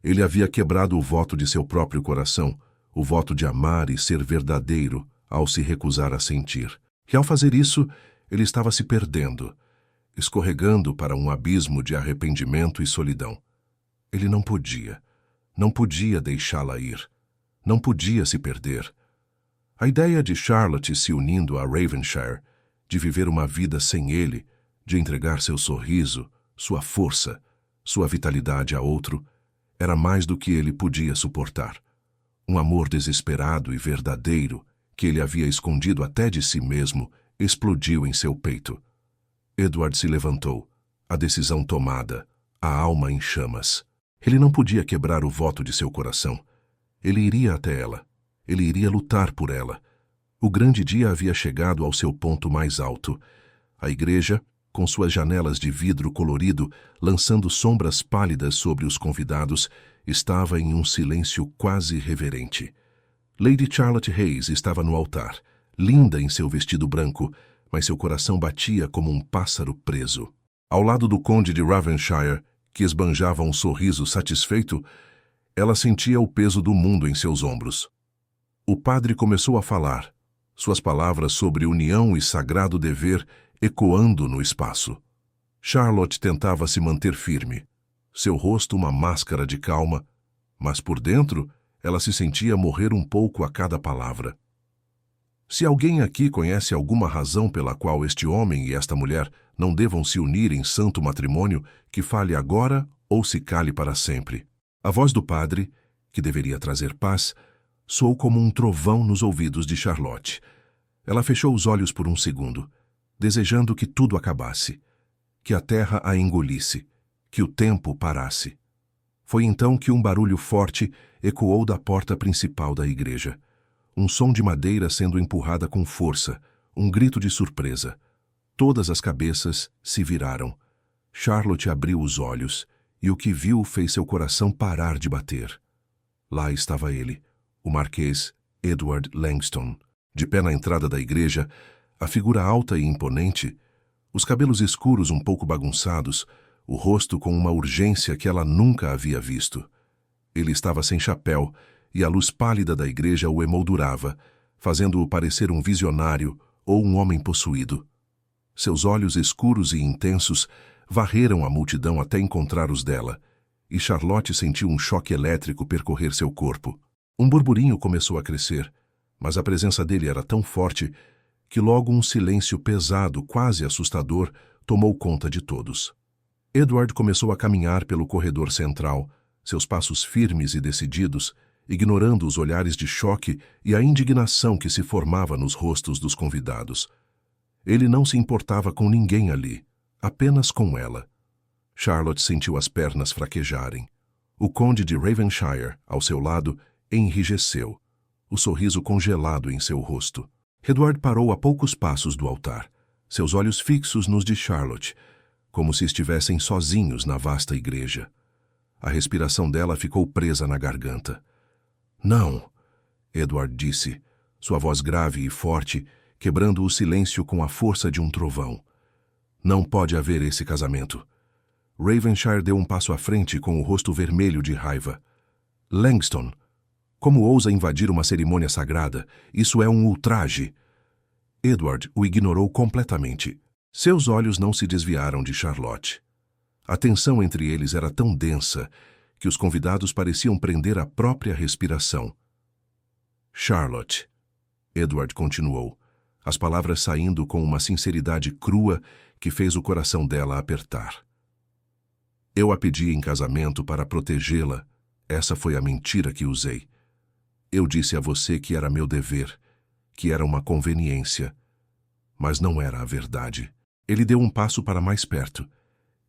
Ele havia quebrado o voto de seu próprio coração, o voto de amar e ser verdadeiro, ao se recusar a sentir. E ao fazer isso, ele estava se perdendo, escorregando para um abismo de arrependimento e solidão. Ele não podia deixá-la ir, não podia se perder. A ideia de Charlotte se unindo a Ravenshire, de viver uma vida sem ele, de entregar seu sorriso, sua força, sua vitalidade a outro, era mais do que ele podia suportar. Um amor desesperado e verdadeiro, que ele havia escondido até de si mesmo, explodiu em seu peito. Edward se levantou, a decisão tomada, a alma em chamas. Ele não podia quebrar o voto de seu coração. Ele iria até ela. Ele iria lutar por ela. O grande dia havia chegado ao seu ponto mais alto. A igreja, com suas janelas de vidro colorido, lançando sombras pálidas sobre os convidados, estava em um silêncio quase reverente. Lady Charlotte Hayes estava no altar, linda em seu vestido branco, mas seu coração batia como um pássaro preso. Ao lado do conde de Ravenshire, que esbanjava um sorriso satisfeito, ela sentia o peso do mundo em seus ombros. O padre começou a falar, suas palavras sobre união e sagrado dever ecoando no espaço. Charlotte tentava se manter firme, seu rosto uma máscara de calma, mas por dentro ela se sentia morrer um pouco a cada palavra. Se alguém aqui conhece alguma razão pela qual este homem e esta mulher não devam se unir em santo matrimônio, que fale agora ou se cale para sempre. A voz do padre, que deveria trazer paz, soou como um trovão nos ouvidos de Charlotte. Ela fechou os olhos por um segundo, desejando que tudo acabasse, que a terra a engolisse, que o tempo parasse. Foi então que um barulho forte ecoou da porta principal da igreja. Um som de madeira sendo empurrada com força, um grito de surpresa. Todas as cabeças se viraram. Charlotte abriu os olhos, e o que viu fez seu coração parar de bater. Lá estava ele, o Marquês Edward Langston, de pé na entrada da igreja, a figura alta e imponente, os cabelos escuros um pouco bagunçados, o rosto com uma urgência que ela nunca havia visto. Ele estava sem chapéu, e a luz pálida da igreja o emoldurava, fazendo-o parecer um visionário ou um homem possuído. Seus olhos escuros e intensos varreram a multidão até encontrar os dela, e Charlotte sentiu um choque elétrico percorrer seu corpo. Um burburinho começou a crescer, mas a presença dele era tão forte que logo um silêncio pesado, quase assustador, tomou conta de todos. Edward começou a caminhar pelo corredor central, seus passos firmes e decididos, ignorando os olhares de choque e a indignação que se formava nos rostos dos convidados. Ele não se importava com ninguém ali, apenas com ela. Charlotte sentiu as pernas fraquejarem. O conde de Ravenshire, ao seu lado, enrijeceu, o sorriso congelado em seu rosto. Edward parou a poucos passos do altar, seus olhos fixos nos de Charlotte, como se estivessem sozinhos na vasta igreja. A respiração dela ficou presa na garganta. "Não", Edward disse, sua voz grave e forte, quebrando o silêncio com a força de um trovão. "Não pode haver esse casamento." Ravenshire deu um passo à frente com o rosto vermelho de raiva. "Langston, como ousa invadir uma cerimônia sagrada? Isso é um ultraje." Edward o ignorou completamente. Seus olhos não se desviaram de Charlotte. A tensão entre eles era tão densa que os convidados pareciam prender a própria respiração. "Charlotte", Edward continuou, as palavras saindo com uma sinceridade crua que fez o coração dela apertar. "Eu a pedi em casamento para protegê-la. Essa foi a mentira que usei. Eu disse a você que era meu dever, que era uma conveniência, mas não era a verdade." Ele deu um passo para mais perto,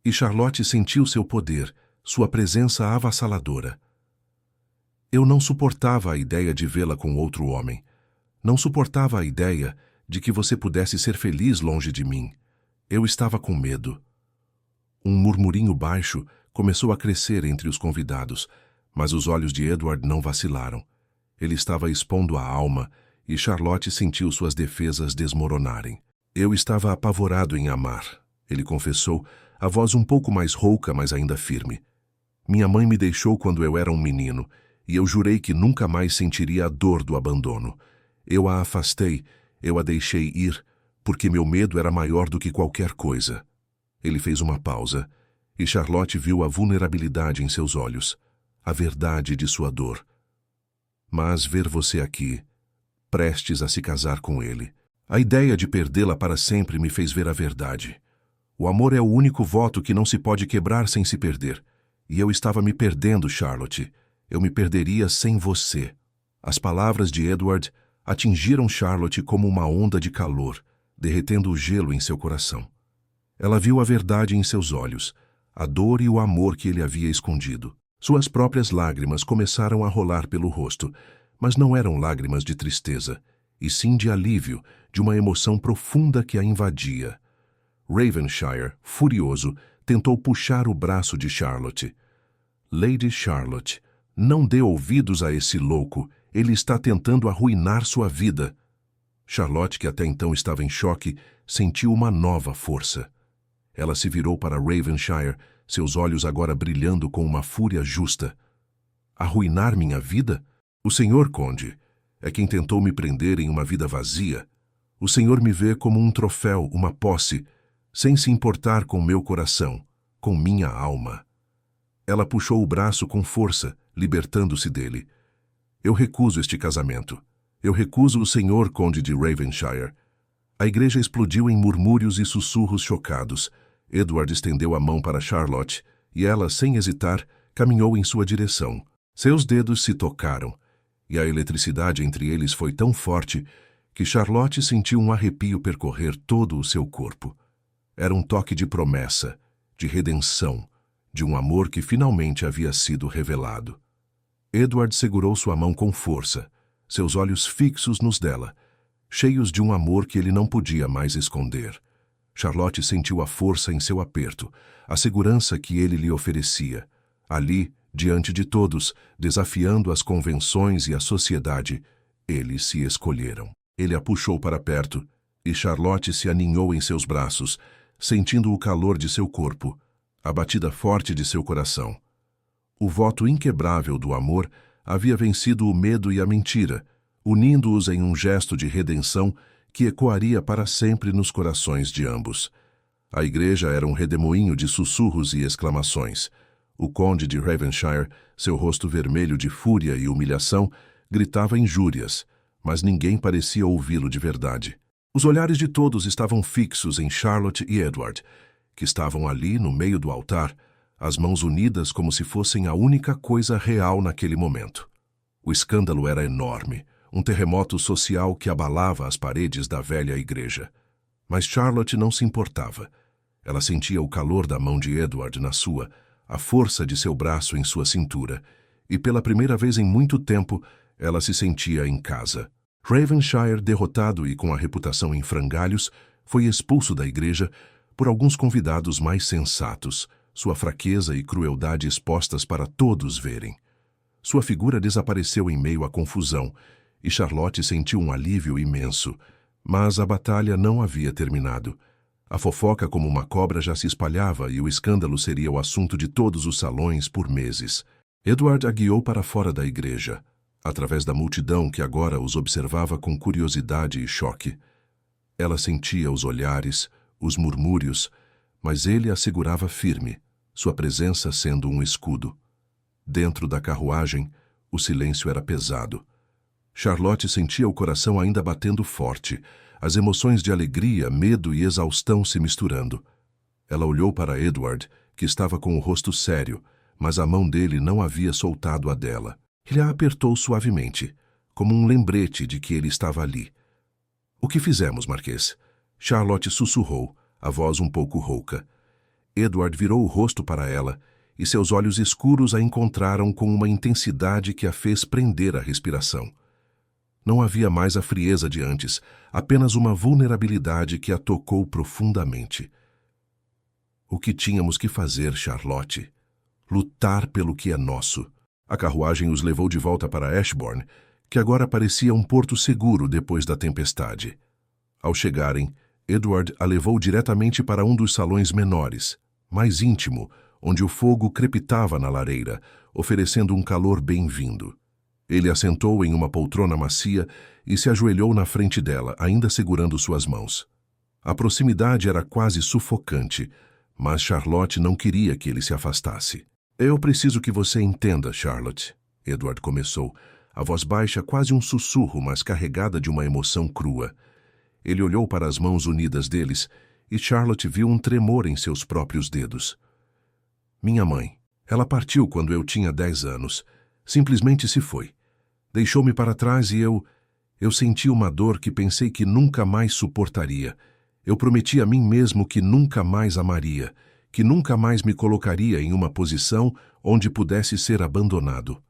e Charlotte sentiu seu poder, sua presença avassaladora. "Eu não suportava a ideia de vê-la com outro homem. Não suportava a ideia de que você pudesse ser feliz longe de mim. Eu estava com medo." Um murmurinho baixo começou a crescer entre os convidados, mas os olhos de Edward não vacilaram. Ele estava expondo a alma, e Charlotte sentiu suas defesas desmoronarem. "Eu estava apavorado em amar", ele confessou, a voz um pouco mais rouca, mas ainda firme. "Minha mãe me deixou quando eu era um menino, e eu jurei que nunca mais sentiria a dor do abandono. Eu a afastei, eu a deixei ir, porque meu medo era maior do que qualquer coisa." Ele fez uma pausa, e Charlotte viu a vulnerabilidade em seus olhos, a verdade de sua dor. "Mas ver você aqui, prestes a se casar com ele, a ideia de perdê-la para sempre me fez ver a verdade. O amor é o único voto que não se pode quebrar sem se perder. E eu estava me perdendo, Charlotte. Eu me perderia sem você." As palavras de Edward atingiram Charlotte como uma onda de calor, derretendo o gelo em seu coração. Ela viu a verdade em seus olhos, a dor e o amor que ele havia escondido. Suas próprias lágrimas começaram a rolar pelo rosto, mas não eram lágrimas de tristeza, e sim de alívio, de uma emoção profunda que a invadia. Ravenshire, furioso, tentou puxar o braço de Charlotte. Lady Charlotte, não dê ouvidos a esse louco, ele está tentando arruinar sua vida. Charlotte, que até então estava em choque, sentiu uma nova força. Ela se virou para Ravenshire, seus olhos agora brilhando com uma fúria justa. Arruinar minha vida? O senhor, conde, é quem tentou me prender em uma vida vazia. O senhor me vê como um troféu, uma posse, sem se importar com meu coração, com minha alma. Ela puxou o braço com força, libertando-se dele. Eu recuso este casamento. Eu recuso o senhor, conde de Ravenshire. A igreja explodiu em murmúrios e sussurros chocados. Edward estendeu a mão para Charlotte e ela, sem hesitar, caminhou em sua direção. Seus dedos se tocaram, e a eletricidade entre eles foi tão forte que Charlotte sentiu um arrepio percorrer todo o seu corpo. Era um toque de promessa, de redenção, de um amor que finalmente havia sido revelado. Edward segurou sua mão com força, seus olhos fixos nos dela, cheios de um amor que ele não podia mais esconder. Charlotte sentiu a força em seu aperto, a segurança que ele lhe oferecia. Ali, diante de todos, desafiando as convenções e a sociedade, eles se escolheram. Ele a puxou para perto, e Charlotte se aninhou em seus braços, sentindo o calor de seu corpo, a batida forte de seu coração. O voto inquebrável do amor havia vencido o medo e a mentira, unindo-os em um gesto de redenção que ecoaria para sempre nos corações de ambos. A igreja era um redemoinho de sussurros e exclamações. O conde de Ravenshire, seu rosto vermelho de fúria e humilhação, gritava injúrias, mas ninguém parecia ouvi-lo de verdade. Os olhares de todos estavam fixos em Charlotte e Edward, que estavam ali no meio do altar, as mãos unidas como se fossem a única coisa real naquele momento. O escândalo era enorme, um terremoto social que abalava as paredes da velha igreja. Mas Charlotte não se importava. Ela sentia o calor da mão de Edward na sua, a força de seu braço em sua cintura, e pela primeira vez em muito tempo, ela se sentia em casa. Ravenshire, derrotado e com a reputação em frangalhos, foi expulso da igreja por alguns convidados mais sensatos, sua fraqueza e crueldade expostas para todos verem. Sua figura desapareceu em meio à confusão, e Charlotte sentiu um alívio imenso. Mas a batalha não havia terminado. A fofoca como uma cobra já se espalhava e o escândalo seria o assunto de todos os salões por meses. Edward a guiou para fora da igreja, através da multidão que agora os observava com curiosidade e choque. Ela sentia os olhares, os murmúrios, mas ele a segurava firme, sua presença sendo um escudo. Dentro da carruagem, o silêncio era pesado. Charlotte sentia o coração ainda batendo forte, as emoções de alegria, medo e exaustão se misturando. Ela olhou para Edward, que estava com o rosto sério, mas a mão dele não havia soltado a dela. Ele a apertou suavemente, como um lembrete de que ele estava ali. "O que fizemos, Marquês?" Charlotte sussurrou, a voz um pouco rouca. Edward virou o rosto para ela, e seus olhos escuros a encontraram com uma intensidade que a fez prender a respiração. Não havia mais a frieza de antes, apenas uma vulnerabilidade que a tocou profundamente. O que tínhamos que fazer, Charlotte? Lutar pelo que é nosso. A carruagem os levou de volta para Ashbourne, que agora parecia um porto seguro depois da tempestade. Ao chegarem, Edward a levou diretamente para um dos salões menores, mais íntimo, onde o fogo crepitava na lareira, oferecendo um calor bem-vindo. Ele a sentou em uma poltrona macia e se ajoelhou na frente dela, ainda segurando suas mãos. A proximidade era quase sufocante, mas Charlotte não queria que ele se afastasse. "Eu preciso que você entenda, Charlotte", Edward começou, a voz baixa quase um sussurro, mas carregada de uma emoção crua. Ele olhou para as mãos unidas deles e Charlotte viu um tremor em seus próprios dedos. "Minha mãe, ela partiu quando eu tinha 10 anos. Simplesmente se foi. Deixou-me para trás e eu senti uma dor que pensei que nunca mais suportaria. Eu prometi a mim mesmo que nunca mais amaria, que nunca mais me colocaria em uma posição onde pudesse ser abandonado.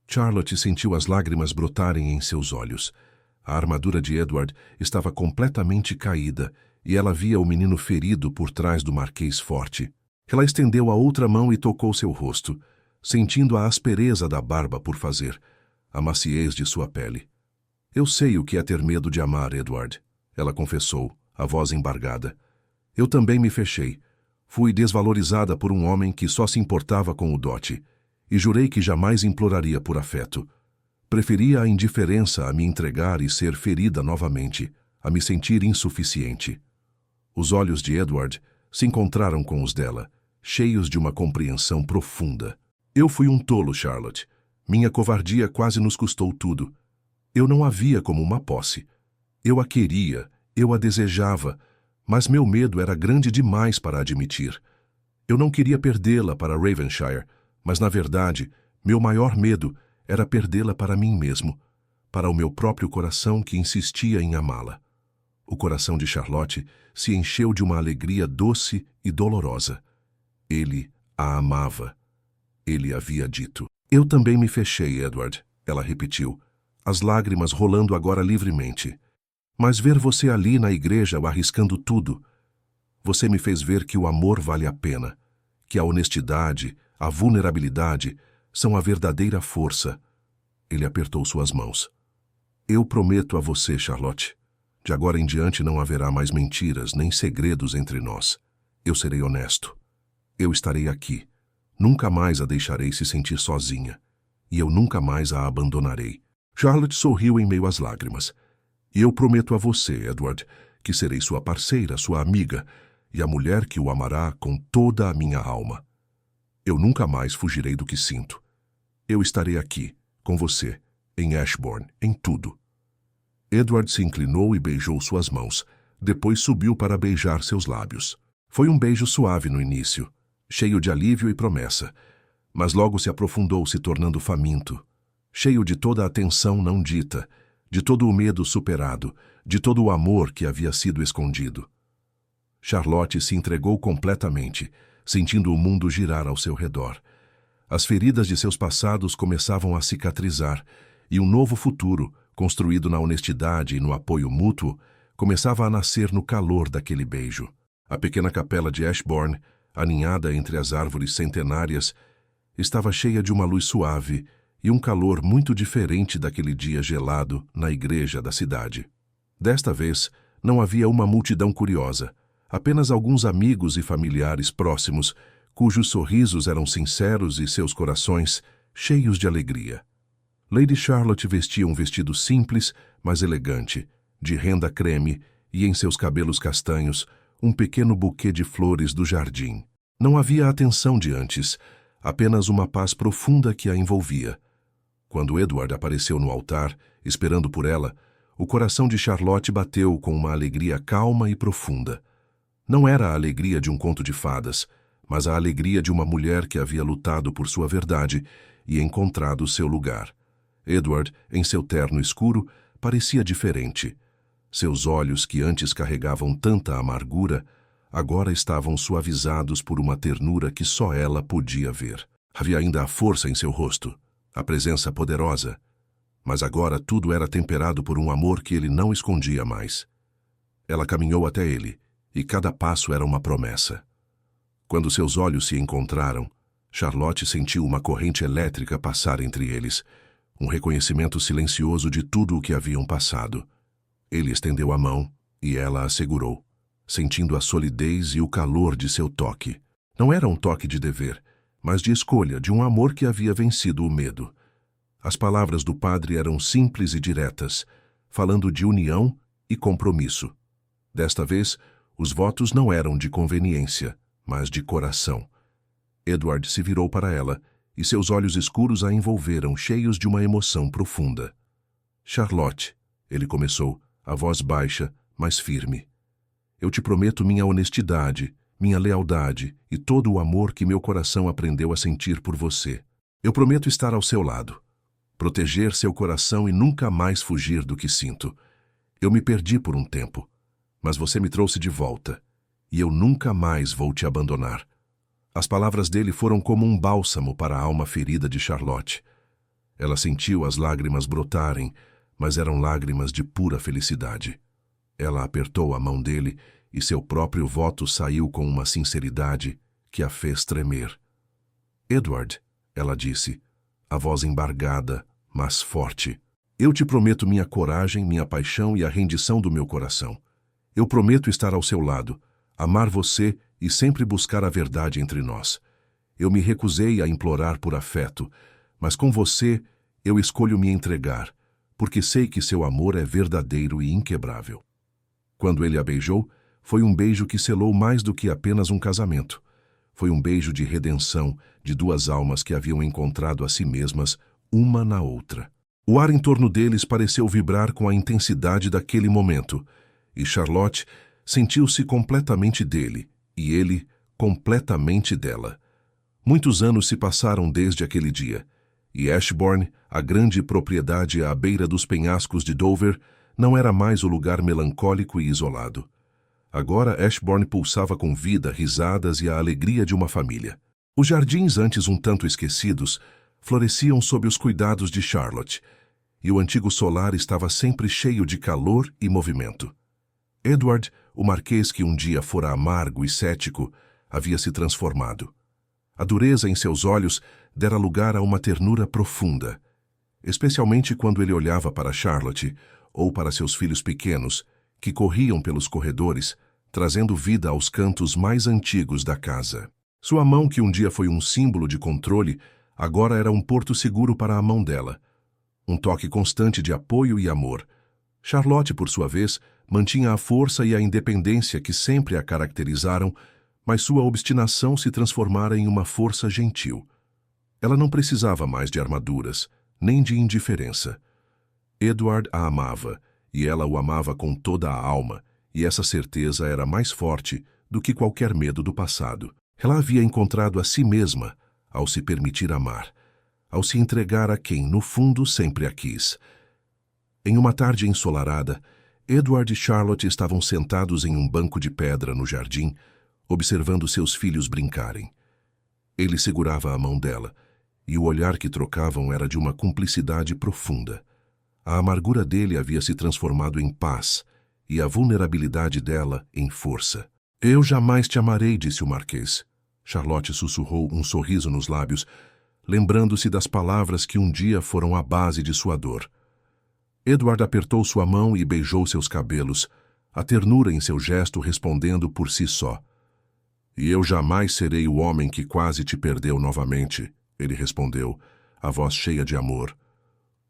Charlotte sentiu as lágrimas brotarem em seus olhos. A armadura de Edward estava completamente caída e ela via o menino ferido por trás do Marquês forte. Ela estendeu a outra mão e tocou seu rosto, sentindo a aspereza da barba por fazer, a maciez de sua pele. Eu sei o que é ter medo de amar, Edward, ela confessou, a voz embargada. Eu também me fechei. Fui desvalorizada por um homem que só se importava com o dote, e jurei que jamais imploraria por afeto. Preferia a indiferença a me entregar e ser ferida novamente, a me sentir insuficiente. Os olhos de Edward se encontraram com os dela, cheios de uma compreensão profunda. Eu fui um tolo, Charlotte. Minha covardia quase nos custou tudo. Eu não a via como uma posse. Eu a queria, eu a desejava, mas meu medo era grande demais para admitir. Eu não queria perdê-la para Ravenshire, mas, na verdade, meu maior medo era perdê-la para mim mesmo, para o meu próprio coração que insistia em amá-la. O coração de Charlotte se encheu de uma alegria doce e dolorosa. Ele a amava. Ele havia dito. Eu também me fechei, Edward, ela repetiu, as lágrimas rolando agora livremente. Mas ver você ali na igreja arriscando tudo, você me fez ver que o amor vale a pena, que a honestidade, a vulnerabilidade são a verdadeira força. Ele apertou suas mãos. Eu prometo a você, Charlotte, de agora em diante não haverá mais mentiras nem segredos entre nós. Eu serei honesto. Eu estarei aqui. Nunca mais a deixarei se sentir sozinha. E eu nunca mais a abandonarei. Charlotte sorriu em meio às lágrimas. E eu prometo a você, Edward, que serei sua parceira, sua amiga, e a mulher que o amará com toda a minha alma. Eu nunca mais fugirei do que sinto. Eu estarei aqui, com você, em Ashbourne, em tudo. Edward se inclinou e beijou suas mãos. Depois subiu para beijar seus lábios. Foi um beijo suave no início, cheio de alívio e promessa, mas logo se aprofundou, se tornando faminto, cheio de toda a tensão não dita, de todo o medo superado, de todo o amor que havia sido escondido. Charlotte se entregou completamente, sentindo o mundo girar ao seu redor. As feridas de seus passados começavam a cicatrizar, e um novo futuro, construído na honestidade e no apoio mútuo, começava a nascer no calor daquele beijo. A pequena capela de Ashbourne, aninhada entre as árvores centenárias, estava cheia de uma luz suave e um calor muito diferente daquele dia gelado na igreja da cidade. Desta vez, não havia uma multidão curiosa, apenas alguns amigos e familiares próximos, cujos sorrisos eram sinceros e seus corações cheios de alegria. Lady Charlotte vestia um vestido simples, mas elegante, de renda creme, e em seus cabelos castanhos, um pequeno buquê de flores do jardim. Não havia atenção de antes, apenas uma paz profunda que a envolvia. Quando Edward apareceu no altar, esperando por ela, o coração de Charlotte bateu com uma alegria calma e profunda. Não era a alegria de um conto de fadas, mas a alegria de uma mulher que havia lutado por sua verdade e encontrado seu lugar. Edward, em seu terno escuro, parecia diferente. Seus olhos, que antes carregavam tanta amargura, agora estavam suavizados por uma ternura que só ela podia ver. Havia ainda a força em seu rosto, a presença poderosa, mas agora tudo era temperado por um amor que ele não escondia mais. Ela caminhou até ele, e cada passo era uma promessa. Quando seus olhos se encontraram, Charlotte sentiu uma corrente elétrica passar entre eles, um reconhecimento silencioso de tudo o que haviam passado. Ele estendeu a mão, e ela a segurou, sentindo a solidez e o calor de seu toque. Não era um toque de dever, mas de escolha, de um amor que havia vencido o medo. As palavras do padre eram simples e diretas, falando de união e compromisso. Desta vez, os votos não eram de conveniência, mas de coração. Edward se virou para ela, e seus olhos escuros a envolveram, cheios de uma emoção profunda. Charlotte, ele começou, a voz baixa, mas firme. Eu te prometo minha honestidade, minha lealdade e todo o amor que meu coração aprendeu a sentir por você. Eu prometo estar ao seu lado, proteger seu coração e nunca mais fugir do que sinto. Eu me perdi por um tempo, mas você me trouxe de volta, e eu nunca mais vou te abandonar. As palavras dele foram como um bálsamo para a alma ferida de Charlotte. Ela sentiu as lágrimas brotarem, mas eram lágrimas de pura felicidade. Ela apertou a mão dele e seu próprio voto saiu com uma sinceridade que a fez tremer. Edward, ela disse, a voz embargada, mas forte. Eu te prometo minha coragem, minha paixão e a rendição do meu coração. Eu prometo estar ao seu lado, amar você e sempre buscar a verdade entre nós. Eu me recusei a implorar por afeto, mas com você eu escolho me entregar, porque sei que seu amor é verdadeiro e inquebrável. Quando ele a beijou, foi um beijo que selou mais do que apenas um casamento. Foi um beijo de redenção de duas almas que haviam encontrado a si mesmas, uma na outra. O ar em torno deles pareceu vibrar com a intensidade daquele momento, e Charlotte sentiu-se completamente dele, e ele completamente dela. Muitos anos se passaram desde aquele dia, e Ashbourne, a grande propriedade à beira dos penhascos de Dover, não era mais o lugar melancólico e isolado. Agora Ashbourne pulsava com vida, risadas e a alegria de uma família. Os jardins, antes um tanto esquecidos, floresciam sob os cuidados de Charlotte, e o antigo solar estava sempre cheio de calor e movimento. Edward, o marquês que um dia fora amargo e cético, havia se transformado. A dureza em seus olhos dera lugar a uma ternura profunda, especialmente quando ele olhava para Charlotte ou para seus filhos pequenos, que corriam pelos corredores, trazendo vida aos cantos mais antigos da casa. Sua mão, que um dia foi um símbolo de controle, agora era um porto seguro para a mão dela. Um toque constante de apoio e amor. Charlotte, por sua vez, mantinha a força e a independência que sempre a caracterizaram, mas sua obstinação se transformara em uma força gentil. Ela não precisava mais de armaduras, nem de indiferença. Edward a amava, e ela o amava com toda a alma, e essa certeza era mais forte do que qualquer medo do passado. Ela havia encontrado a si mesma ao se permitir amar, ao se entregar a quem, no fundo, sempre a quis. Em uma tarde ensolarada, Edward e Charlotte estavam sentados em um banco de pedra no jardim, observando seus filhos brincarem. Ele segurava a mão dela, e o olhar que trocavam era de uma cumplicidade profunda. A amargura dele havia se transformado em paz, e a vulnerabilidade dela em força. Eu jamais te amarei, disse o marquês. Charlotte sussurrou, um sorriso nos lábios, lembrando-se das palavras que um dia foram a base de sua dor. Edward apertou sua mão e beijou seus cabelos, a ternura em seu gesto respondendo por si só. E eu jamais serei o homem que quase te perdeu novamente, ele respondeu, a voz cheia de amor.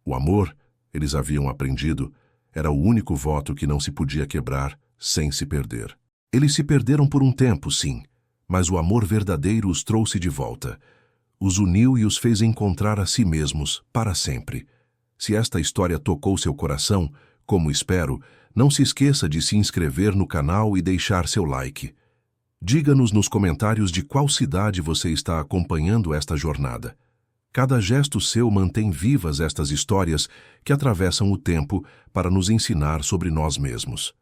O amor, eles haviam aprendido, era o único voto que não se podia quebrar sem se perder. Eles se perderam por um tempo, sim, mas o amor verdadeiro os trouxe de volta. Os uniu e os fez encontrar a si mesmos para sempre. Se esta história tocou seu coração, como espero, não se esqueça de se inscrever no canal e deixar seu like. Diga-nos nos comentários de qual cidade você está acompanhando esta jornada. Cada gesto seu mantém vivas estas histórias que atravessam o tempo para nos ensinar sobre nós mesmos.